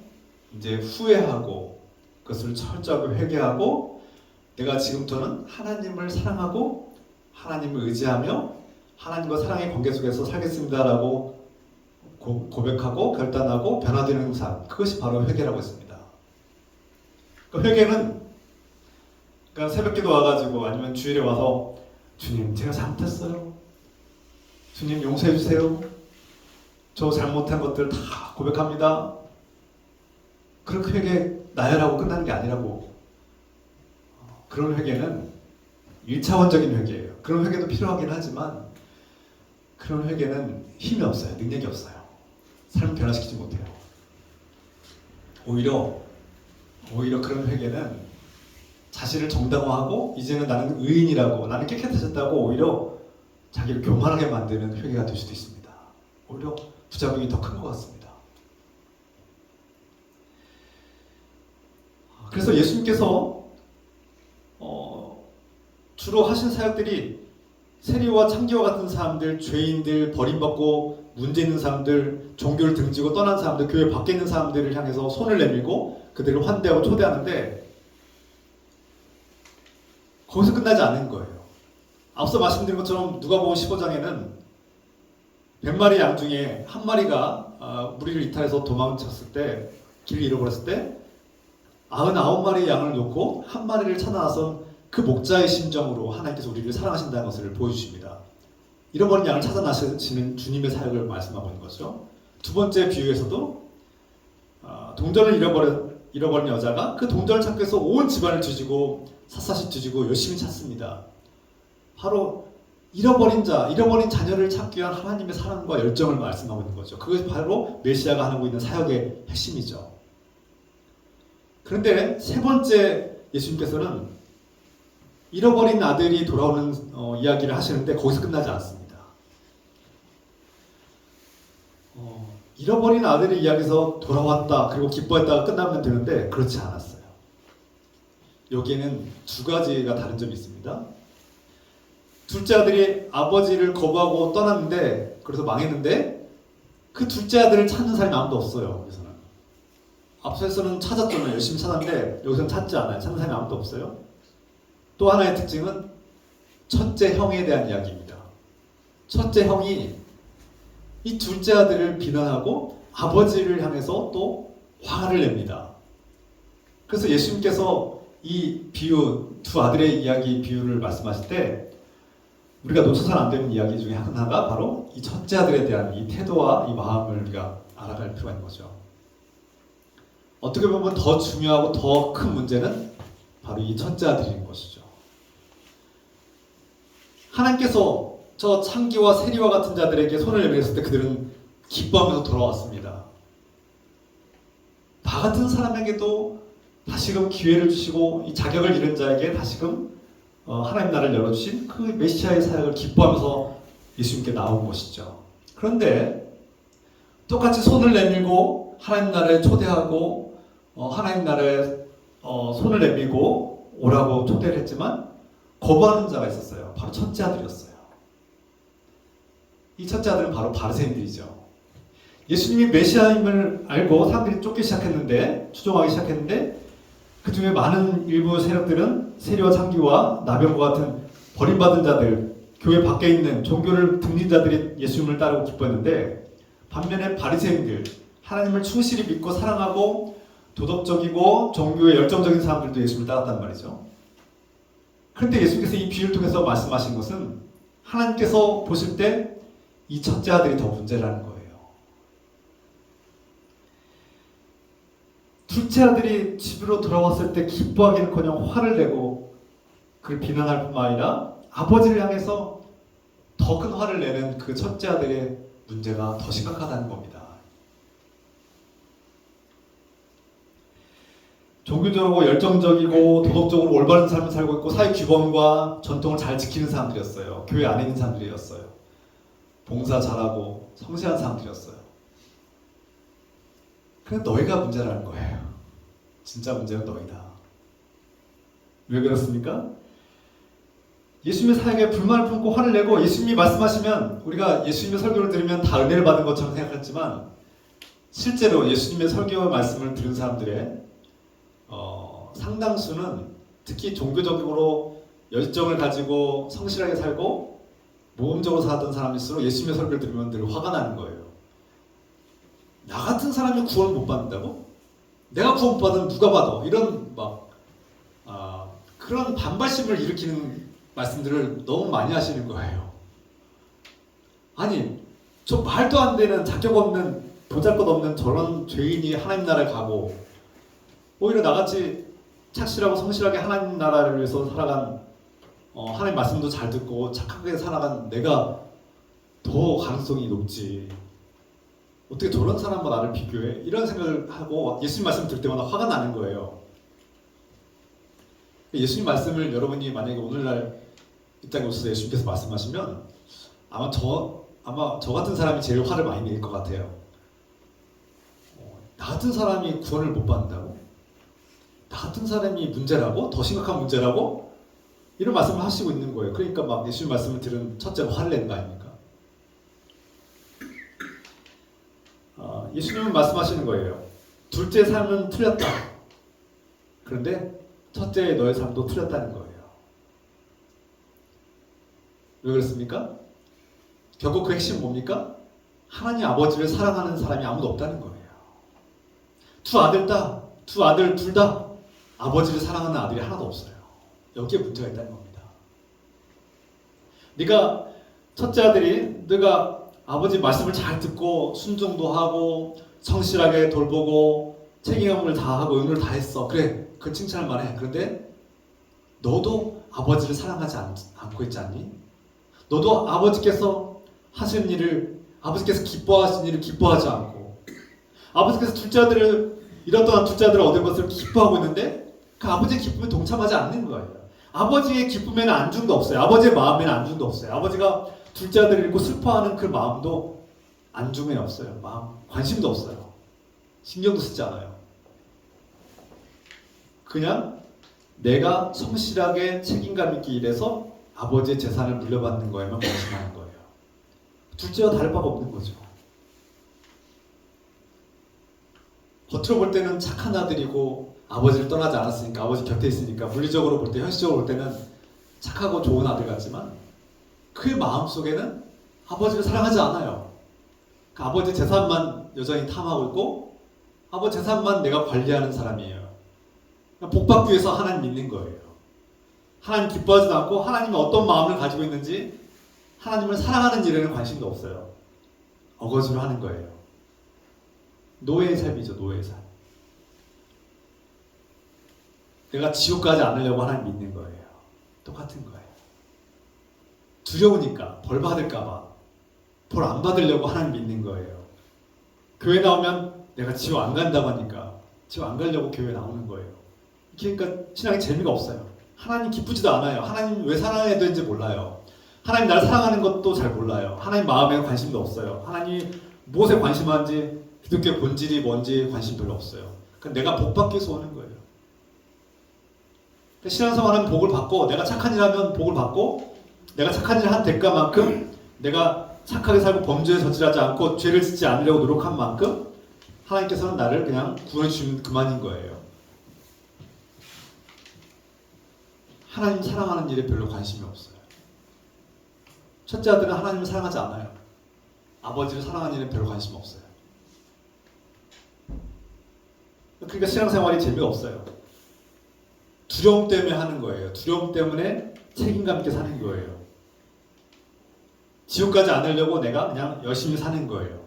이제 후회하고 그것을 철저하게 회개하고 내가 지금부터는 하나님을 사랑하고 하나님을 의지하며 하나님과 사랑의 관계 속에서 살겠습니다라고 고백하고 결단하고 변화되는 삶, 그것이 바로 회개라고 했습니다. 그 회개는 그러니까 새벽기도 와가지고 아니면 주일에 와서 주님 제가 잘못했어요. 주님 용서해 주세요. 저 잘못한 것들 다 고백합니다. 그렇게 회개 나열하고 끝나는 게 아니라고. 그런 회개는 1차원적인 회개예요. 그런 회개도 필요하긴 하지만 그런 회개는 힘이 없어요. 능력이 없어요. 삶을 변화시키지 못해요. 오히려 그런 회개는 자신을 정당화하고 이제는 나는 의인이라고, 나는 깨끗해졌다고 오히려 자기를 교만하게 만드는 회개가 될 수도 있습니다. 오히려 부작용이 더 큰 것 같습니다. 그래서 예수님께서 주로 하신 사역들이 세리와 창기와 같은 사람들, 죄인들, 버림받고 문제 있는 사람들, 종교를 등지고 떠난 사람들, 교회 밖에 있는 사람들을 향해서 손을 내밀고 그들을 환대하고 초대하는데 거기서 끝나지 않은 거예요. 앞서 말씀드린 것처럼 누가복음 15장에는 100마리 양 중에 한 마리가 무리를 이탈해서 도망쳤을 때, 길을 잃어버렸을 때 99마리의 양을 놓고 한 마리를 찾아나선 그 목자의 심정으로 하나님께서 우리를 사랑하신다는 것을 보여주십니다. 잃어버린 양을 찾아나시는 주님의 사역을 말씀하고 있는 거죠. 두 번째 비유에서도 동전을 잃어버린 여자가 그 동전을 찾기 위해서 온 집안을 뒤지고 샅샅이 뒤지고 열심히 찾습니다. 바로 잃어버린 자녀를 찾기 위한 하나님의 사랑과 열정을 말씀하고 있는 거죠. 그것이 바로 메시아가 하고 있는 사역의 핵심이죠. 그런데 세 번째 예수님께서는 잃어버린 아들이 돌아오는 이야기를 하시는데 거기서 끝나지 않습니다. 잃어버린 아들의 이야기에서 돌아왔다 그리고 기뻐했다가 끝나면 되는데 그렇지 않았어요. 여기에는 두 가지가 다른 점이 있습니다. 둘째 아들이 아버지를 거부하고 떠났는데 그래서 망했는데 그 둘째 아들을 찾는 사람이 아무도 없어요. 여기서는 앞서서는 찾았잖아요. 열심히 찾았는데 여기서는 찾지 않아요. 찾는 사람이 아무도 없어요. 또 하나의 특징은 첫째 형에 대한 이야기입니다. 첫째 형이 이 둘째 아들을 비난하고 아버지를 향해서 또 화를 냅니다. 그래서 예수님께서 이 비유, 두 아들의 이야기 비유를 말씀하실 때 우리가 놓쳐서는 안 되는 이야기 중에 하나가 바로 이 첫째 아들에 대한 이 태도와 이 마음을 우리가 알아갈 필요가 있는 거죠. 어떻게 보면 더 중요하고 더 큰 문제는 바로 이 첫째 아들인 것이죠. 하나님께서 저 창기와 세리와 같은 자들에게 손을 내밀었을 때 그들은 기뻐하면서 돌아왔습니다. 나 같은 사람에게도 다시금 기회를 주시고 이 자격을 잃은 자에게 다시금 하나님 나라를 열어주신 그 메시아의 사역을 기뻐하면서 예수님께 나온 것이죠. 그런데 똑같이 손을 내밀고 하나님 나라에 초대하고 하나님 나라에 손을 내밀고 오라고 초대를 했지만 거부하는 자가 있었어요. 바로 첫째 아들이었어요. 이 첫째 아들은 바로 바리새인들이죠. 예수님이 메시아임을 알고 사람들이 쫓기 시작했는데, 추종하기 시작했는데 그 중에 많은 일부 세력들은 세리와 창기와 나병과 같은 버림받은 자들, 교회 밖에 있는 종교를 등진 자들이 예수님을 따르고 기뻐했는데 반면에 바리새인들, 하나님을 충실히 믿고 사랑하고 도덕적이고 종교에 열정적인 사람들도 예수님을 따랐단 말이죠. 그런데 예수님께서 이 비유를 통해서 말씀하신 것은 하나님께서 보실 때 이 첫째 아들이 더 문제라는 거예요. 둘째 아들이 집으로 돌아왔을 때 기뻐하기는커녕 화를 내고 그를 비난할 뿐만 아니라 아버지를 향해서 더 큰 화를 내는 그 첫째 아들의 문제가 더 심각하다는 겁니다. 종교적으로 열정적이고 도덕적으로 올바른 삶을 살고 있고 사회 규범과 전통을 잘 지키는 사람들이었어요. 교회 안에 있는 사람들이었어요. 봉사 잘하고 성실한 사람들이었어요. 그런데 너희가 문제라는 거예요. 진짜 문제는 너희다. 왜 그렇습니까? 예수님의 사역에 불만을 품고 화를 내고 예수님이 말씀하시면 우리가 예수님의 설교를 들으면 다 은혜를 받은 것처럼 생각했지만 실제로 예수님의 설교 말씀을 들은 사람들의 상당수는 특히 종교적으로 열정을 가지고 성실하게 살고 모험적으로 살았던 사람일수록 예수님의 설교를 들으면 늘 화가 나는 거예요. 나 같은 사람이 구원을 못 받는다고? 내가 구원 못 받으면 누가 받아? 이런 그런 반발심을 일으키는 말씀들을 너무 많이 하시는 거예요. 아니, 저 말도 안 되는 자격 없는 보잘것없는 저런 죄인이 하나님 나라에 가고 오히려 나같이 착실하고 성실하게 하나님 나라를 위해서 살아간 하나님 말씀도 잘 듣고 착하게 살아간 내가 더 가능성이 높지. 어떻게 저런 사람과 나를 비교해? 이런 생각을 하고 예수님 말씀 들을 때마다 화가 나는 거예요. 예수님 말씀을 여러분이 만약에 오늘날 이 땅에 오셔서 예수님께서 말씀하시면 아마 저 같은 사람이 제일 화를 많이 낼 것 같아요. 나 같은 사람이 구원을 못 받는다고? 나 같은 사람이 문제라고? 더 심각한 문제라고? 이런 말씀을 하시고 있는 거예요. 그러니까 막 예수님 말씀을 들은 첫째가 화를 내는 거 아닙니까? 예수님은 말씀하시는 거예요. 둘째 삶은 틀렸다. 그런데 첫째 너의 삶도 틀렸다는 거예요. 왜 그렇습니까? 결국 그 핵심은 뭡니까? 하나님 아버지를 사랑하는 사람이 아무도 없다는 거예요. 두 아들 둘 다 아버지를 사랑하는 아들이 하나도 없어요. 여기에 문제가 있다는 겁니다. 네가 첫째 아들이 네가 아버지 말씀을 잘 듣고 순종도 하고 성실하게 돌보고 책임을 다하고 의무를 다했어. 그래, 그 칭찬할 만해. 그런데 너도 아버지를 사랑하지 않고 있지 않니? 너도 아버지께서 하시는 일을, 아버지께서 기뻐하시는 일을 기뻐하지 않고, 아버지께서 둘째 아들을 이런 동안 둘째 아들을 얻은 것을 기뻐하고 있는데 그 아버지의 기쁨에 동참하지 않는 거예요. 아버지의 기쁨에는 안중도 없어요. 아버지의 마음에는 안중도 없어요. 아버지가 둘째 아들을 잃고 슬퍼하는 그 마음도 안중에 없어요. 마음 관심도 없어요. 신경도 쓰지 않아요. 그냥 내가 성실하게 책임감 있게 일해서 아버지의 재산을 물려받는 거에만 관심하는 거예요. 둘째와 다를 바가 없는 거죠. 겉으로 볼 때는 착한 아들이고 아버지를 떠나지 않았으니까 아버지 곁에 있으니까 물리적으로 볼 때 현실적으로 볼 때는 착하고 좋은 아들 같지만 그의 마음속에는 아버지를 사랑하지 않아요. 그 아버지 재산만 여전히 탐하고 있고 아버지 재산만 내가 관리하는 사람이에요. 복 받기 위해서 하나님 믿는 거예요. 하나님 기뻐하지도 않고 하나님이 어떤 마음을 가지고 있는지 하나님을 사랑하는 일에는 관심도 없어요. 어거지로 하는 거예요. 노예의 삶이죠. 노예의 삶. 내가 지옥 가지 않으려고 하나님 믿는 거예요. 똑같은 거예요. 두려우니까 벌 받을까봐 벌 안 받으려고 하나님 믿는 거예요. 교회 나오면 내가 지옥 안 간다고 하니까 지옥 안 가려고 교회 나오는 거예요. 그러니까 신앙에 재미가 없어요. 하나님 기쁘지도 않아요. 하나님 왜 사랑해야 되는지 몰라요. 하나님 나를 사랑하는 것도 잘 몰라요. 하나님 마음에 관심도 없어요. 하나님이 무엇에 관심하는지 기독교의 본질이 뭔지 관심 별로 없어요. 그러니까 내가 복 받기 위해서 오는 거예요. 그러니까 신앙생활하면 복을 받고 내가 착한 일 하면 복을 받고 내가 착한 일 한 대가만큼 내가 착하게 살고 범죄에 저질하지 않고 죄를 짓지 않으려고 노력한 만큼 하나님께서는 나를 그냥 구원해 주시면 그만인 거예요. 하나님 사랑하는 일에 별로 관심이 없어요. 첫째 아들은 하나님을 사랑하지 않아요. 아버지를 사랑하는 일에 별로 관심 없어요. 그러니까 신앙생활이 재미가 없어요. 두려움 때문에 하는 거예요. 두려움 때문에 책임감 있게 사는 거예요. 지옥 가지 않으려고 내가 그냥 열심히 사는 거예요.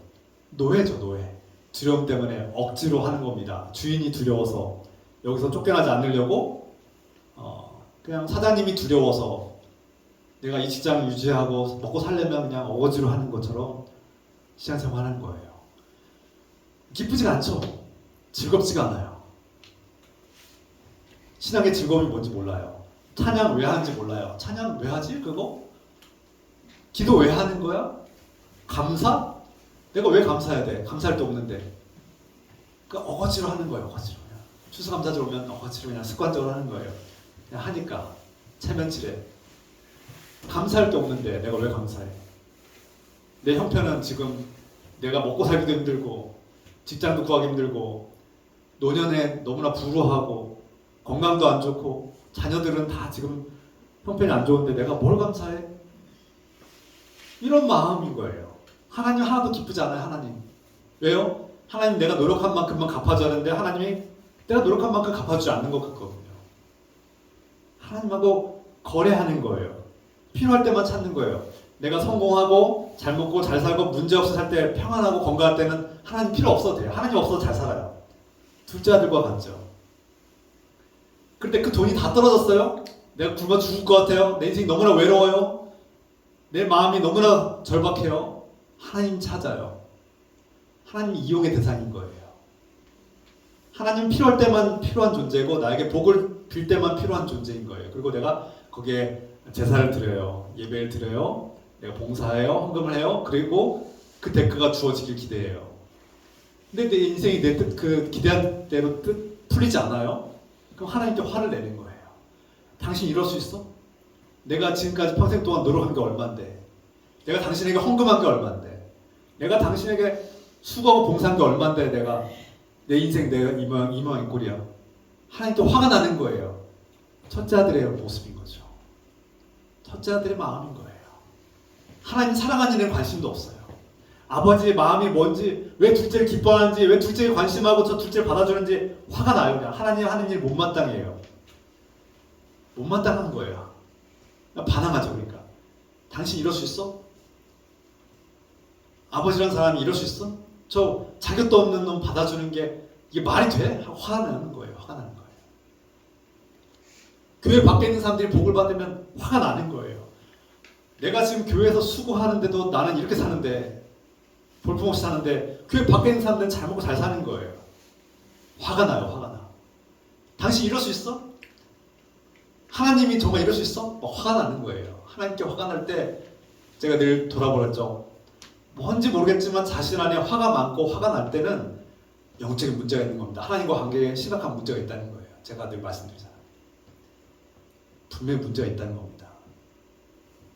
노예죠, 노예. 두려움 때문에 억지로 하는 겁니다. 주인이 두려워서 여기서 쫓겨나지 않으려고 그냥 사장님이 두려워서 내가 이 직장 유지하고 먹고 살려면 그냥 어거지로 하는 것처럼 신앙생활 하는 거예요. 기쁘지가 않죠. 즐겁지가 않아요. 신앙의 즐거움이 뭔지 몰라요. 찬양 왜 하는지 몰라요. 찬양 왜 하지? 그거? 기도 왜 하는 거야? 감사? 내가 왜 감사해야 돼? 감사할 데 없는데. 그러니까 어거지로 하는 거예요. 어거지로. 추수감사절 오면 어거지로 그냥 습관적으로 하는 거예요. 그냥 하니까. 체면질에. 감사할 게 없는데 내가 왜 감사해? 내 형편은 지금 내가 먹고 살기도 힘들고 직장도 구하기 힘들고 노년에 너무나 불우하고 건강도 안 좋고 자녀들은 다 지금 형편이 안 좋은데 내가 뭘 감사해? 이런 마음인 거예요. 하나님 하나도 기쁘지 않아요. 하나님. 왜요? 하나님 내가 노력한 만큼만 갚아줘야 하는데 하나님이 내가 노력한 만큼 갚아주지 않는 것 같거든요. 하나님하고 거래하는 거예요. 필요할 때만 찾는 거예요. 내가 성공하고 잘 먹고 잘 살고 문제없이 살 때 평안하고 건강할 때는 하나님 필요 없어도 돼요. 하나님 없어도 잘 살아요. 둘째 아들과 같죠. 그때 그 돈이 다 떨어졌어요. 내가 굶어 죽을 것 같아요. 내 인생이 너무나 외로워요. 내 마음이 너무나 절박해요. 하나님 찾아요. 하나님 이용의 대상인 거예요. 하나님 필요할 때만 필요한 존재고 나에게 복을 빌 때만 필요한 존재인 거예요. 그리고 내가 거기에 제사를 드려요. 예배를 드려요. 내가 봉사해요. 헌금을 해요. 그리고 그 대가가 주어지길 기대해요. 근데 내 인생이 내 뜻, 그 기대한 대로 뜻 풀리지 않아요? 그럼 하나님께 화를 내는 거예요. 당신 이럴 수 있어? 내가 지금까지 평생 동안 노력한 게 얼만데, 내가 당신에게 헌금한 게 얼만데, 내가 당신에게 수고하고 봉사한 게 얼만데 내가 내 인생 내가 이 모양 이 꼴이야. 하나님께 화가 나는 거예요. 첫째 아들의 모습인 거죠. 첫째 아들의 마음인 거예요. 하나님 사랑하는 일에 관심도 없어요. 아버지의 마음이 뭔지, 왜 둘째를 기뻐하는지, 왜 둘째에 관심하고 저 둘째를 받아주는지 화가 나요. 그냥 하나님 하는 일 못마땅해요. 못마땅한 거예요. 반항하죠. 그러니까 당신 이럴 수 있어? 아버지란 사람이 이럴 수 있어? 저 자격도 없는 놈 받아주는 게 이게 말이 돼? 화가 나는 거예요. 화가 나는 거예요. 교회 밖에 있는 사람들이 복을 받으면 화가 나는 거예요. 내가 지금 교회에서 수고하는데도 나는 이렇게 사는데 볼품없이 사는데 교회 밖에 있는 사람들은 잘 먹고 잘 사는 거예요. 화가 나요. 화가 나. 당신 이럴 수 있어? 하나님이 정말 이럴 수 있어? 막 화가 나는 거예요. 하나님께 화가 날 때 제가 늘 돌아보랬죠. 뭔지 모르겠지만 자신 안에 화가 많고 화가 날 때는 영적인 문제가 있는 겁니다. 하나님과 관계에 심각한 문제가 있다는 거예요. 제가 늘 말씀드리잖아요. 분명히 문제가 있다는 겁니다.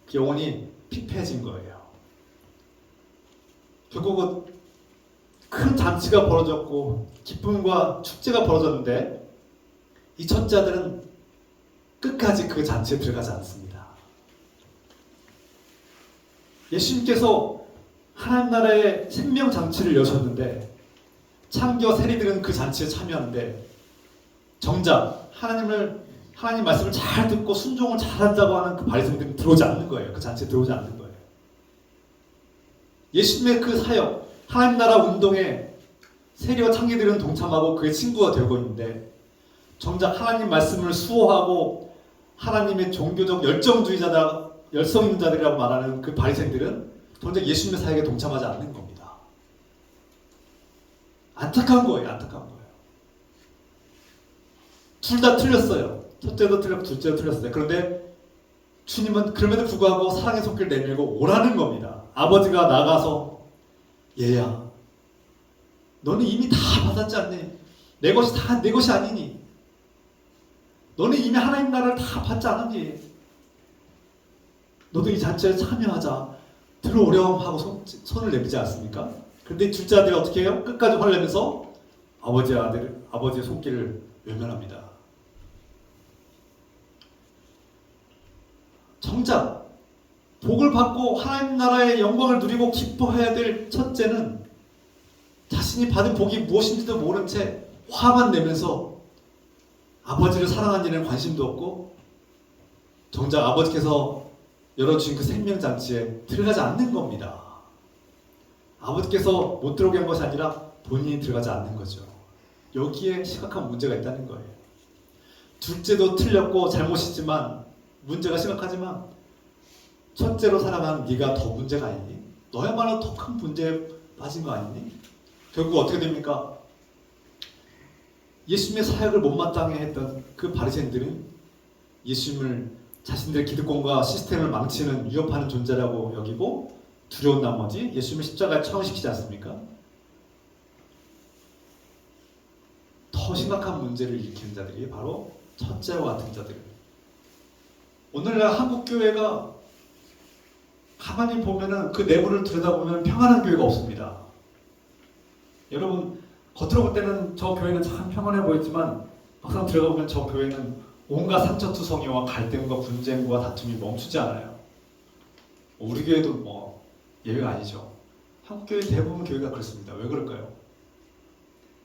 그 영혼이 피폐해진 거예요. 결국은 큰 잔치가 벌어졌고 기쁨과 축제가 벌어졌는데 이 첫째 아들은 끝까지 그 잔치에 들어가지 않습니다. 예수님께서 하나님 나라의 생명 잔치를 여셨는데 창기와 세리들은 그 잔치에 참여하는데 정작 하나님 말씀을 잘 듣고 순종을 잘한다고 하는 그 바리새인들은 들어오지 않는 거예요. 그 잔치에 들어오지 않는 거예요. 예수님의 그 사역, 하나님 나라 운동에 세리와 창기들은 동참하고 그의 친구가 되고 있는데 정작 하나님 말씀을 수호하고 하나님의 종교적 열성 있는 자들이라고 말하는 그 바리새인들은 정작 예수님의 사역에 동참하지 않는 겁니다. 안타까운 거예요. 안타까운 거예요. 둘 다 틀렸어요. 첫째도 틀렸고 둘째도 틀렸어요. 그런데 주님은 그럼에도 불구하고 사랑의 손길을 내밀고 오라는 겁니다. 아버지가 나가서 얘야 너는 이미 다 받았지 않니? 내 것이 다 내 것이 아니니? 너는 이미 하나님 나라를 다 받지 않았니? 너도 이 잔치에 참여하자. 들어오렴 하고 손을 내밀지 않습니까? 그런데 둘째 아들이 어떻게 해요? 끝까지 화를 내면서 아버지의 손길을 외면합니다. 정작 복을 받고 하나님 나라의 영광을 누리고 기뻐해야 될 첫째는 자신이 받은 복이 무엇인지도 모른 채 화만 내면서 아버지를 사랑한 일에는 관심도 없고 정작 아버지께서 열어주신 그 생명잔치에 들어가지 않는 겁니다. 아버지께서 못 들어오게 한 것이 아니라 본인이 들어가지 않는 거죠. 여기에 심각한 문제가 있다는 거예요. 둘째도 틀렸고 잘못이지만 문제가 심각하지만 첫째로 살아가는 네가 더 문제가 아니니? 너야말로 더 큰 문제에 빠진 거 아니니? 결국 어떻게 됩니까? 예수님의 사역을 못마땅해 했던 그 바리새인들은 예수님을 자신들의 기득권과 시스템을 망치는 위협하는 존재라고 여기고 두려운 나머지 예수님을 십자가에 처형시키지 않습니까? 더 심각한 문제를 일으키는 자들이 바로 첫째와 같은 자들. 오늘날 한국 교회가 가만히 보면은 그 내부를 들여다보면 평안한 교회가 없습니다. 여러분 겉으로 볼 때는 저 교회는 참 평안해 보이지만 막상 들어가 보면 저 교회는 온갖 상처투성이와 갈등과 분쟁과 다툼이 멈추지 않아요. 우리 교회도 뭐 예외가 아니죠. 한국 교회 대부분 교회가 그렇습니다. 왜 그럴까요?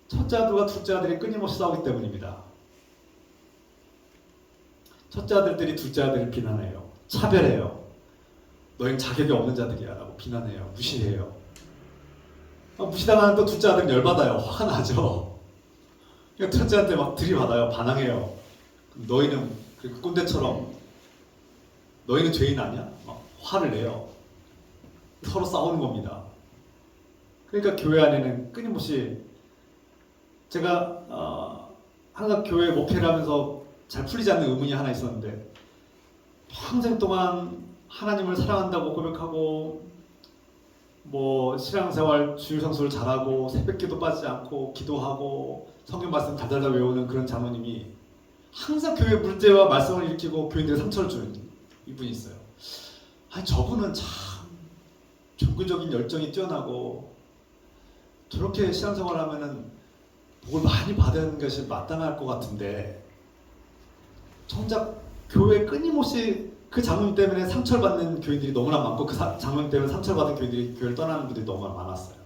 첫째 아들과 둘째 아들이 끊임없이 싸우기 때문입니다. 첫째 아들들이 둘째 아들을 비난해요. 차별해요. 너희는 자격이 없는 자들이야 라고 비난해요. 무시해요. 무시당하는 또 둘째 아들은 열받아요. 화가 나죠. 그러니까 첫째한테 막 들이받아요. 반항해요. 너희는 그 꼰대처럼 너희는 죄인 아니야? 막 화를 내요. 서로 싸우는 겁니다. 그러니까 교회 안에는 끊임없이 제가 항상 교회 목회를 하면서 잘 풀리지 않는 의문이 하나 있었는데 평생 동안 하나님을 사랑한다고 고백하고 뭐 신앙생활 주일 성수를 잘하고 새벽기도 빠지지 않고 기도하고 성경 말씀 달달달 외우는 그런 장로님이 항상 교회 문제와 말씀을 일으키고 교인들의 상처를 주는 이분이 있어요. 아니 저분은 참 종교적인 열정이 뛰어나고 저렇게 신앙생활을 하면은 복을 많이 받는 것이 마땅할 것 같은데 정작 교회 끊임없이 그 장로님 때문에 상처를 받는 교인들이 너무나 많고 그 장로님 때문에 상처를 받은 교인들이 교회를 떠나는 분들이 너무나 많았어요.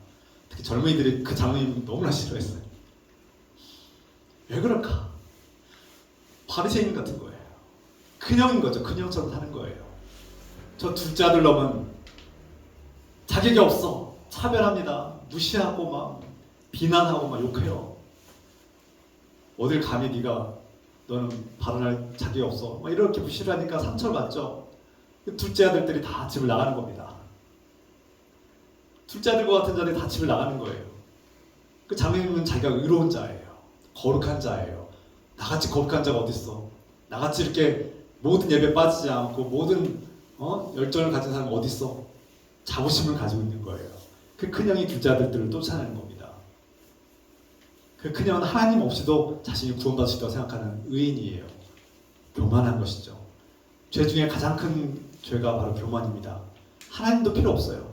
특히 젊은이들이 그 장로님 너무나 싫어했어요. 왜 그럴까? 바리새인 같은 거예요. 큰형인 거죠. 큰형처럼 사는 거예요. 저 둘째 아들 놈은 자격이 없어. 차별합니다. 무시하고 막 비난하고 막 욕해요. 어딜 감히 네가 너는 발언할 자격이 없어. 막 이렇게 무시를 하니까 상처를 받죠. 둘째 아들들이 다 집을 나가는 겁니다. 둘째 아들과 같은 자들이 다 집을 나가는 거예요. 그 장로님은 자기가 의로운 자예요. 거룩한 자예요. 나같이 거룩한 자가 어딨어? 나같이 이렇게 모든 예배 빠지지 않고 모든 열정을 가진 사람이 어딨어? 자부심을 가지고 있는 거예요. 그 큰형이 둘째 아들들을 쫓아내는 겁니다. 그 큰형은 하나님 없이도 자신이 구원받을 수 있다고 생각하는 의인이에요. 교만한 것이죠. 죄 중에 가장 큰 죄가 바로 교만입니다. 하나님도 필요 없어요.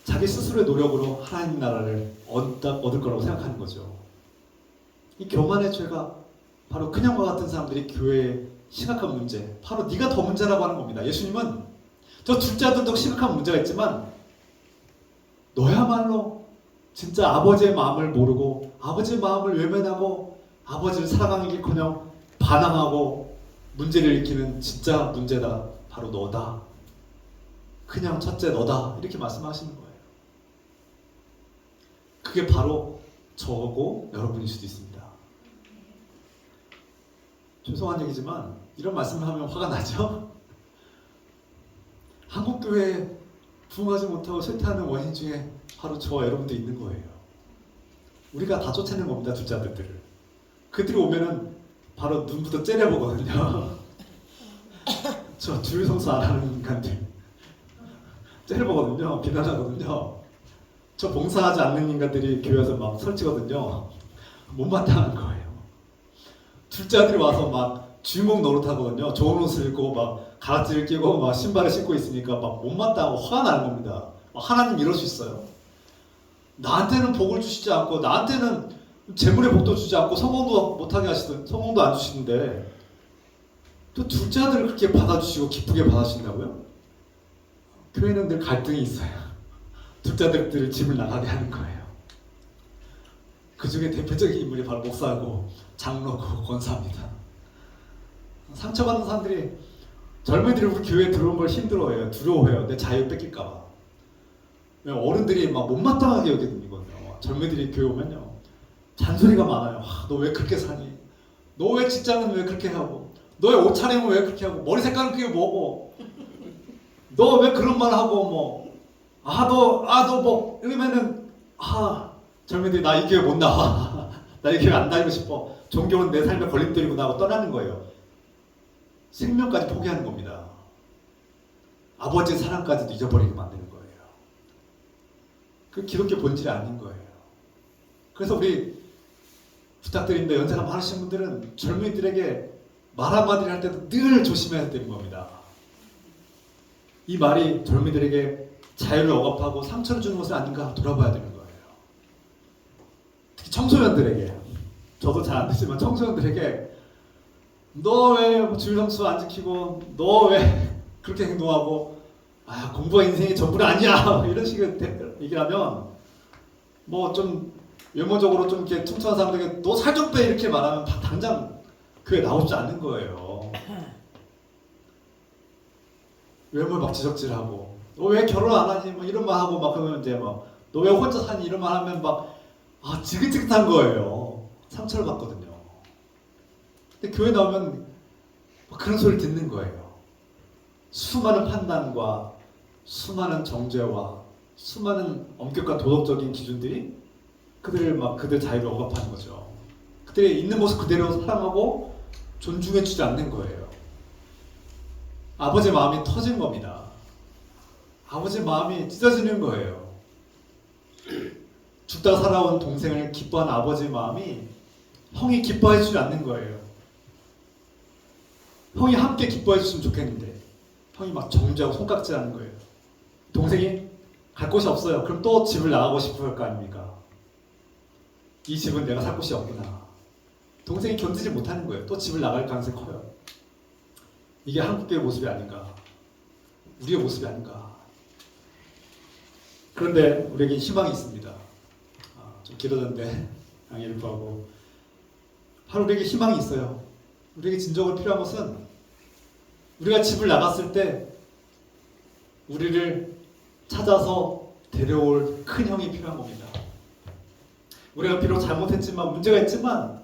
자기 스스로의 노력으로 하나님 나라를 얻을 거라고 생각하는 거죠. 이 교만의 죄가 바로 큰형과 같은 사람들이 교회의 심각한 문제, 바로 네가 더 문제라고 하는 겁니다. 예수님은 저 둘째 아들도 심각한 문제가 있지만 너야말로 진짜 아버지의 마음을 모르고 아버지의 마음을 외면하고 아버지를 사랑하기커녕 반항하고 문제를 일으키는 진짜 문제다. 바로 너다. 그냥 첫째 너다. 이렇게 말씀하시는 거예요. 그게 바로 저고 여러분일 수도 있습니다. 죄송한 얘기지만 이런 말씀을 하면 화가 나죠? 한국교회에 부흥하지 못하고 쇠퇴하는 원인 중에 바로 저와 여러분도 있는 거예요. 우리가 다 쫓아내는 겁니다. 둘째 아들들을. 그들이 오면은 바로 눈부터 째려보거든요. 저 주일 성수 안 하는 인간들 째려보거든요. 비난하거든요. 저 봉사하지 않는 인간들이 교회에서 막 설치거든요. 못마땅한 거예요. 둘째 아들이 와서 막 주인공 노릇하거든요. 좋은 옷을 입고 막 가락지를 끼고 막 신발을 신고 있으니까 막 못마땅하고 화가 나는 겁니다. 하나님 이럴 수 있어요? 나한테는 복을 주시지 않고 나한테는 재물의 복도 주지 않고 성공도 못하게 하시던 성공도 안 주시는데 또 둘째 아들을 그렇게 받아주시고 기쁘게 받아주신다고요? 교회는 늘 갈등이 있어요. 둘째 아들들을 집을 나가게 하는 거예요. 그 중에 대표적인 인물이 바로 목사고 장로고 권사입니다. 상처받는 사람들이 젊은이들이 우리 교회에 들어온 걸 힘들어해요. 두려워해요. 내 자유 뺏길까봐. 어른들이 막 못마땅하게 여기거든요. 젊은이들이 교회 오면요. 잔소리가 많아요. 너 왜 그렇게 사니? 너 왜 직장은 왜 그렇게 하고? 너의 옷차림은 왜 그렇게 하고? 머리 색깔은 그게 뭐고? 너 왜 그런 말 하고 뭐? 너 뭐 이러면은 젊은이들이 나 이 교회 못 나와. 나 이 교회 안 다니고 싶어. 종교는 내 삶의 걸림돌이구나 하고 떠나는 거예요. 생명까지 포기하는 겁니다. 아버지의 사랑까지도 잊어버리게 만드는 거예요. 그 기독교 본질이 아닌 거예요. 그래서 우리 부탁드립니다. 연세가 많으신 분들은 젊은이들에게 말 한마디를 할 때도 늘 조심해야 되는 겁니다. 이 말이 젊은이들에게 자유를 억압하고 상처를 주는 것은 아닌가 돌아봐야 되는 거예요. 특히 청소년들에게, 저도 잘 안 되지만 청소년들에게 너 왜 주일성수 안 지키고 너 왜 그렇게 행동하고 공부가 인생의 전부는 아니야 이런 식의 얘기를 하면 뭐 좀 외모적으로 좀 이렇게 퉁퉁한 사람들에게 너 살 좀 빼 이렇게 말하면 당장 교회 나오지 않는 거예요. 외모를 막 지적질하고 너 왜 결혼 안 하니 뭐 이런 말 하고 막 그러면 이제 막 너 왜 혼자 사니 이런 말 하면 막 지긋지긋한 거예요. 상처를 받거든요. 근데 교회 나오면 그런 소리를 듣는 거예요. 수많은 판단과 수많은 정죄와 수많은 엄격한 도덕적인 기준들이 그들 자유를 억압하는 거죠. 그들이 있는 모습 그대로 사랑하고 존중해 주지 않는 거예요. 아버지의 마음이 터진 겁니다. 아버지의 마음이 찢어지는 거예요. 죽다 살아온 동생을 기뻐하는 아버지의 마음이 형이 기뻐해 주지 않는 거예요. 형이 함께 기뻐해 줬으면 좋겠는데 형이 막 정죄하고 손깍질하는 거예요. 동생이 갈 곳이 없어요. 그럼 또 집을 나가고 싶을 거 아닙니까? 이 집은 내가 살 곳이 없구나. 동생이 견디지 못하는 거예요. 또 집을 나갈 가능성이 커요. 이게 한국교의 모습이 아닌가. 우리의 모습이 아닌가. 그런데 우리에게 희망이 있습니다. 좀 길어졌는데 양해를 구하고 바로 우리에게 희망이 있어요. 우리에게 진정으로 필요한 것은 우리가 집을 나갔을 때 우리를 찾아서 데려올 큰 형이 필요한 겁니다. 우리가 비록 잘못했지만 문제가 있지만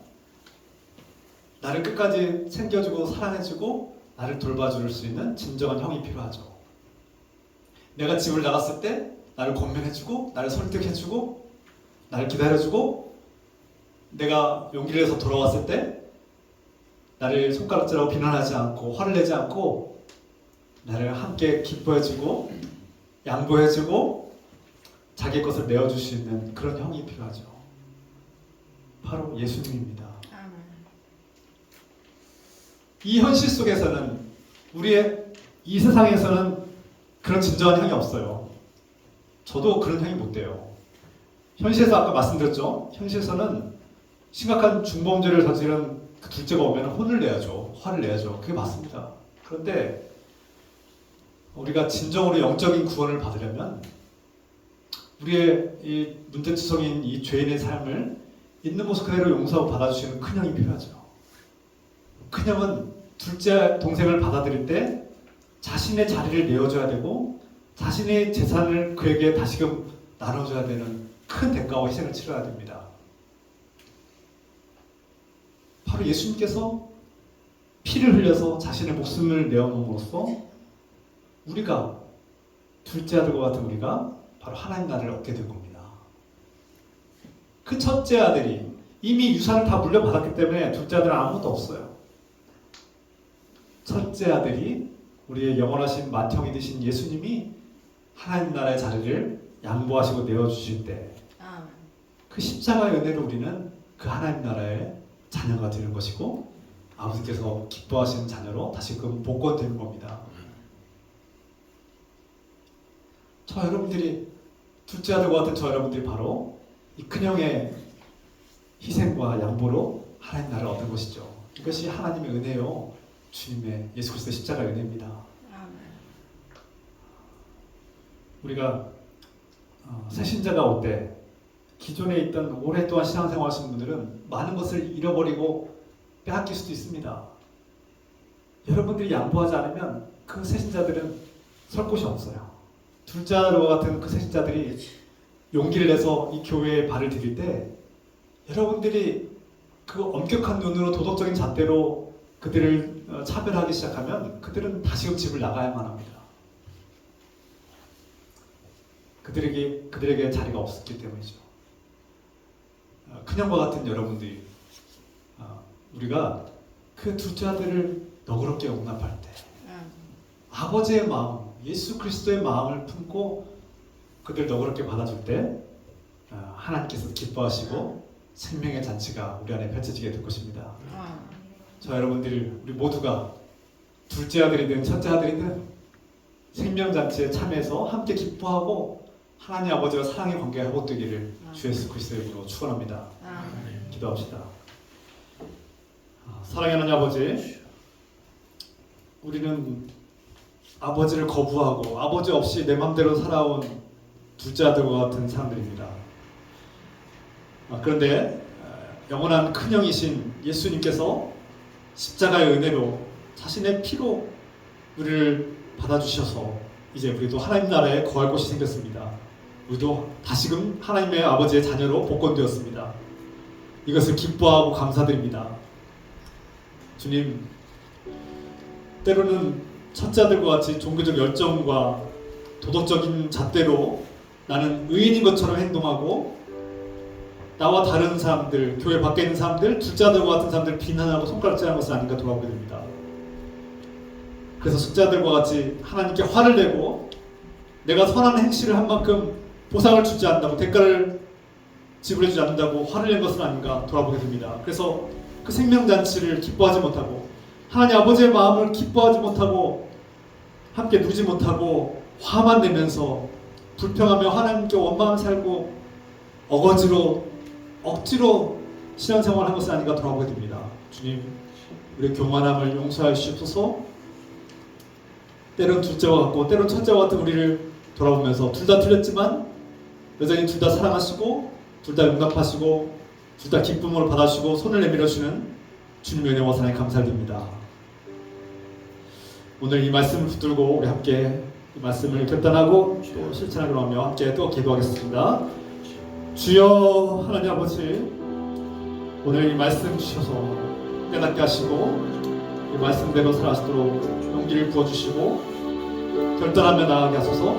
나를 끝까지 챙겨주고 사랑해주고 나를 돌봐줄 수 있는 진정한 형이 필요하죠. 내가 집을 나갔을 때 나를 권면해주고 나를 설득해주고 나를 기다려주고 내가 용기를 내서 돌아왔을 때 나를 손가락질하고 비난하지 않고 화를 내지 않고 나를 함께 기뻐해주고 양보해주고 자기 것을 내어줄 수 있는 그런 형이 필요하죠. 바로 예수님입니다. 이 현실 속에서는 우리의 이 세상에서는 그런 진정한 형이 없어요. 저도 그런 형이 못 돼요. 현실에서 아까 말씀드렸죠. 현실에서는 심각한 중범죄를 저지른 그 둘째가 오면 혼을 내야죠. 화를 내야죠. 그게 맞습니다. 그런데 우리가 진정으로 영적인 구원을 받으려면 우리의 이 문제투성인 이 죄인의 삶을 있는 모습 그대로 용서하고 받아주시는 큰 형이 필요하죠. 큰 형은 둘째 동생을 받아들일 때 자신의 자리를 내어줘야 되고 자신의 재산을 그에게 다시금 나눠줘야 되는 큰 대가와 희생을 치러야 됩니다. 바로 예수님께서 피를 흘려서 자신의 목숨을 내어놓음으로써 우리가 둘째 아들과 같은 우리가 바로 하나님 나라를 얻게 된 겁니다. 그 첫째 아들이 이미 유산을 다 물려받았기 때문에 둘째 아들은 아무것도 없어요. 첫째 아들이 우리의 영원하신 맏형이 되신 예수님이 하나님 나라의 자리를 양보하시고 내어주실 때 그 십자가의 은혜로 우리는 그 하나님 나라의 자녀가 되는 것이고 아버지께서 기뻐하시는 자녀로 다시금 복권되는 겁니다. 저 여러분들이 둘째 아들과 같은 저 여러분들이 바로 이 큰형의 희생과 양보로 하나님 나라를 얻은 것이죠. 이것이 하나님의 은혜요. 주님의 예수 그리스도의 십자가의 은혜입니다. 우리가 새신자가 올 때 기존에 있던 오랫동안 신앙생활 하시는 분들은 많은 것을 잃어버리고 빼앗길 수도 있습니다. 여러분들이 양보하지 않으면 그 새신자들은 설 곳이 없어요. 둘째 아들과 같은 그 새신자들이 용기를 내서 이 교회에 발을 디딜 때 여러분들이 그 엄격한 눈으로 도덕적인 잣대로 그들을 차별하기 시작하면 그들은 다시금 집을 나가야만 합니다. 그들에게 자리가 없었기 때문이죠. 큰형과 같은 여러분들이 우리가 그 둘째 아들을 너그럽게 용납할 때 아버지의 마음, 예수 그리스도의 마음을 품고 그들 너그럽게 받아줄 때 하나님께서 기뻐하시고 생명의 잔치가 우리 안에 펼쳐지게 될 것입니다. 저 여러분들 우리 모두가 둘째 아들이든 첫째 아들이든 생명잔치에 참여해서 함께 기뻐하고 하나님 아버지와 사랑의 관계가 회복되기를 주 예수 그리스도의 이름으로 축원합니다. 기도합시다. 사랑의 하나님 아버지, 우리는 아버지를 거부하고 아버지 없이 내 맘대로 살아온 둘째 아들과 같은 사람들입니다. 그런데 영원한 큰형이신 예수님께서 십자가의 은혜로 자신의 피로 우리를 받아주셔서 이제 우리도 하나님 나라에 거할 곳이 생겼습니다. 우리도 다시금 하나님의 아버지의 자녀로 복권되었습니다. 이것을 기뻐하고 감사드립니다. 주님, 때로는 첫째 아들과 같이 종교적 열정과 도덕적인 잣대로 나는 의인인 것처럼 행동하고 나와 다른 사람들, 교회 밖에 있는 사람들, 둘째 아들과 같은 사람들 비난하고 손가락질하는 것은 아닌가 돌아보게 됩니다. 그래서 첫째 아들과 같이 하나님께 화를 내고 내가 선한 행실을 한 만큼 보상을 주지 않는다고, 대가를 지불해주지 않는다고 화를 낸 것은 아닌가 돌아보게 됩니다. 그래서 그 생명잔치를 기뻐하지 못하고 하나님 아버지의 마음을 기뻐하지 못하고 함께 누리지 못하고 화만 내면서 불평하며 하나님께 원망을 살고 억지로 신앙생활을 한 것은 아닌가 돌아보게 됩니다. 주님, 우리의 교만함을 용서하여 주시옵소서. 때론 둘째와 같고 때론 첫째와 같은 우리를 돌아보면서 둘 다 틀렸지만 여전히 둘 다 사랑하시고 둘 다 용납하시고 둘 다 기쁨으로 받아주시고 손을 내밀어 주는 주님의 은혜와 사랑에 감사드립니다. 오늘 이 말씀을 붙들고 우리 함께 이 말씀을 결단하고 또 실천하기로 하며 함께 또 기도하겠습니다. 주여 하나님 아버지, 오늘 이 말씀 주셔서 깨닫게 하시고 이 말씀대로 살아가시도록 용기를 부어주시고 결단하며 나아가게 하소서.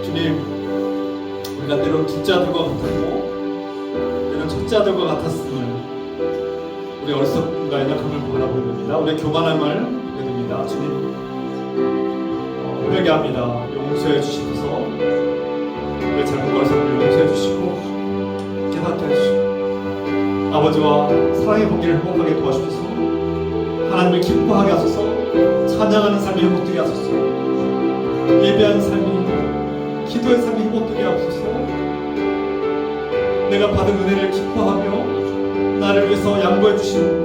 주님, 우리가 때론 둘째 아들과 같고 때론 우리는 첫째 아들과 같았음을 우리 어리석음과 연약함을 보라고 됩니다. 우리의 교만함을 보게 됩니다. 주님 회개합니다. 용서해 주시소서. 우리의 잘못 걸어서를 용서해 주시고 깨닫게 해주시고 아버지와 사랑의 관계를 행복하게 도와주셔서 하나님을 기뻐하게 하소서. 찬양하는 삶이 행복되게 하소서. 예배한 삶이 기도의 삶이 행복되게 하소서. 내가 받은 은혜를 기뻐하며 나를 위해서 양보해 주신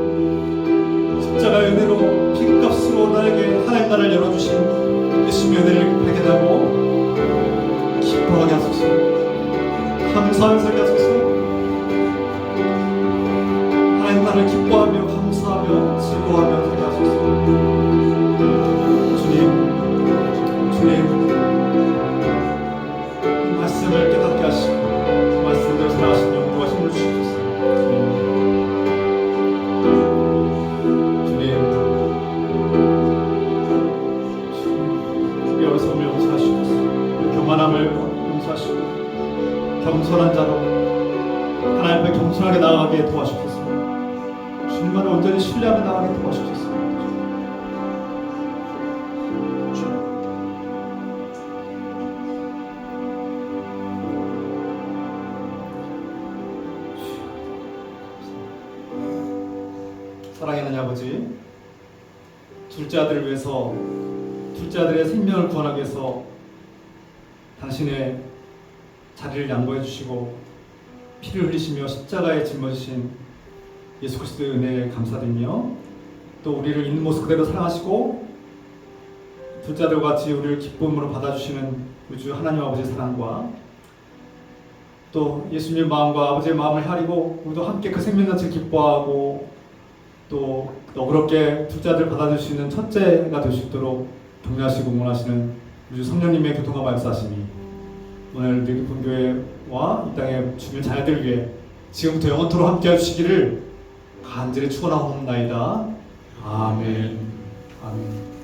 십자가의 은혜로 피값으로 나에게 하나님 나라를 열어주신 예수님의 은혜를 발견하고 기뻐하게 하소서. 감사하며 살게 하소서. 하나님 나를 기뻐하며 감사하며 즐거워하며 살게 하소서. 주님 이 말씀을 깨닫게 하시고 말씀대로 살아가신 영과 힘을 주시옵소서. 주님 우리 어리석음을 용서하시옵소서. 우리 교만함을 용서하시고 겸손한 자로 하나님 앞에 겸손하게 나아가게 도와주옵소서. 주님만을 온전히 신뢰하며 나아가게 도와주옵소서. 사랑하는 아버지, 둘째 아들을 위해서 둘째 아들의 생명을 구원하기 위해서 당신의 자리를 양보해 주시고 피를 흘리시며 십자가에 짊어지신 예수 그리스도의 은혜에 감사드리며 또 우리를 있는 모습 그대로 사랑하시고 둘째 아들과 같이 우리를 기쁨으로 받아주시는 우주 하나님 아버지의 사랑과 또 예수님의 마음과 아버지의 마음을 헤아리고 우리도 함께 그 생명자체를 기뻐하고 또 너그럽게 둘째 아들을 받아줄 수 있는 첫째가 될 수 있도록 격려하시고 응원하시는 우주 성령님의 교통과 말씀하심이 오늘 우리 본교회와 이 땅의 주민 자녀들 위해 지금부터 영원토록 함께 해주시기를 간절히 축원하옵나이다. 아멘. 아멘.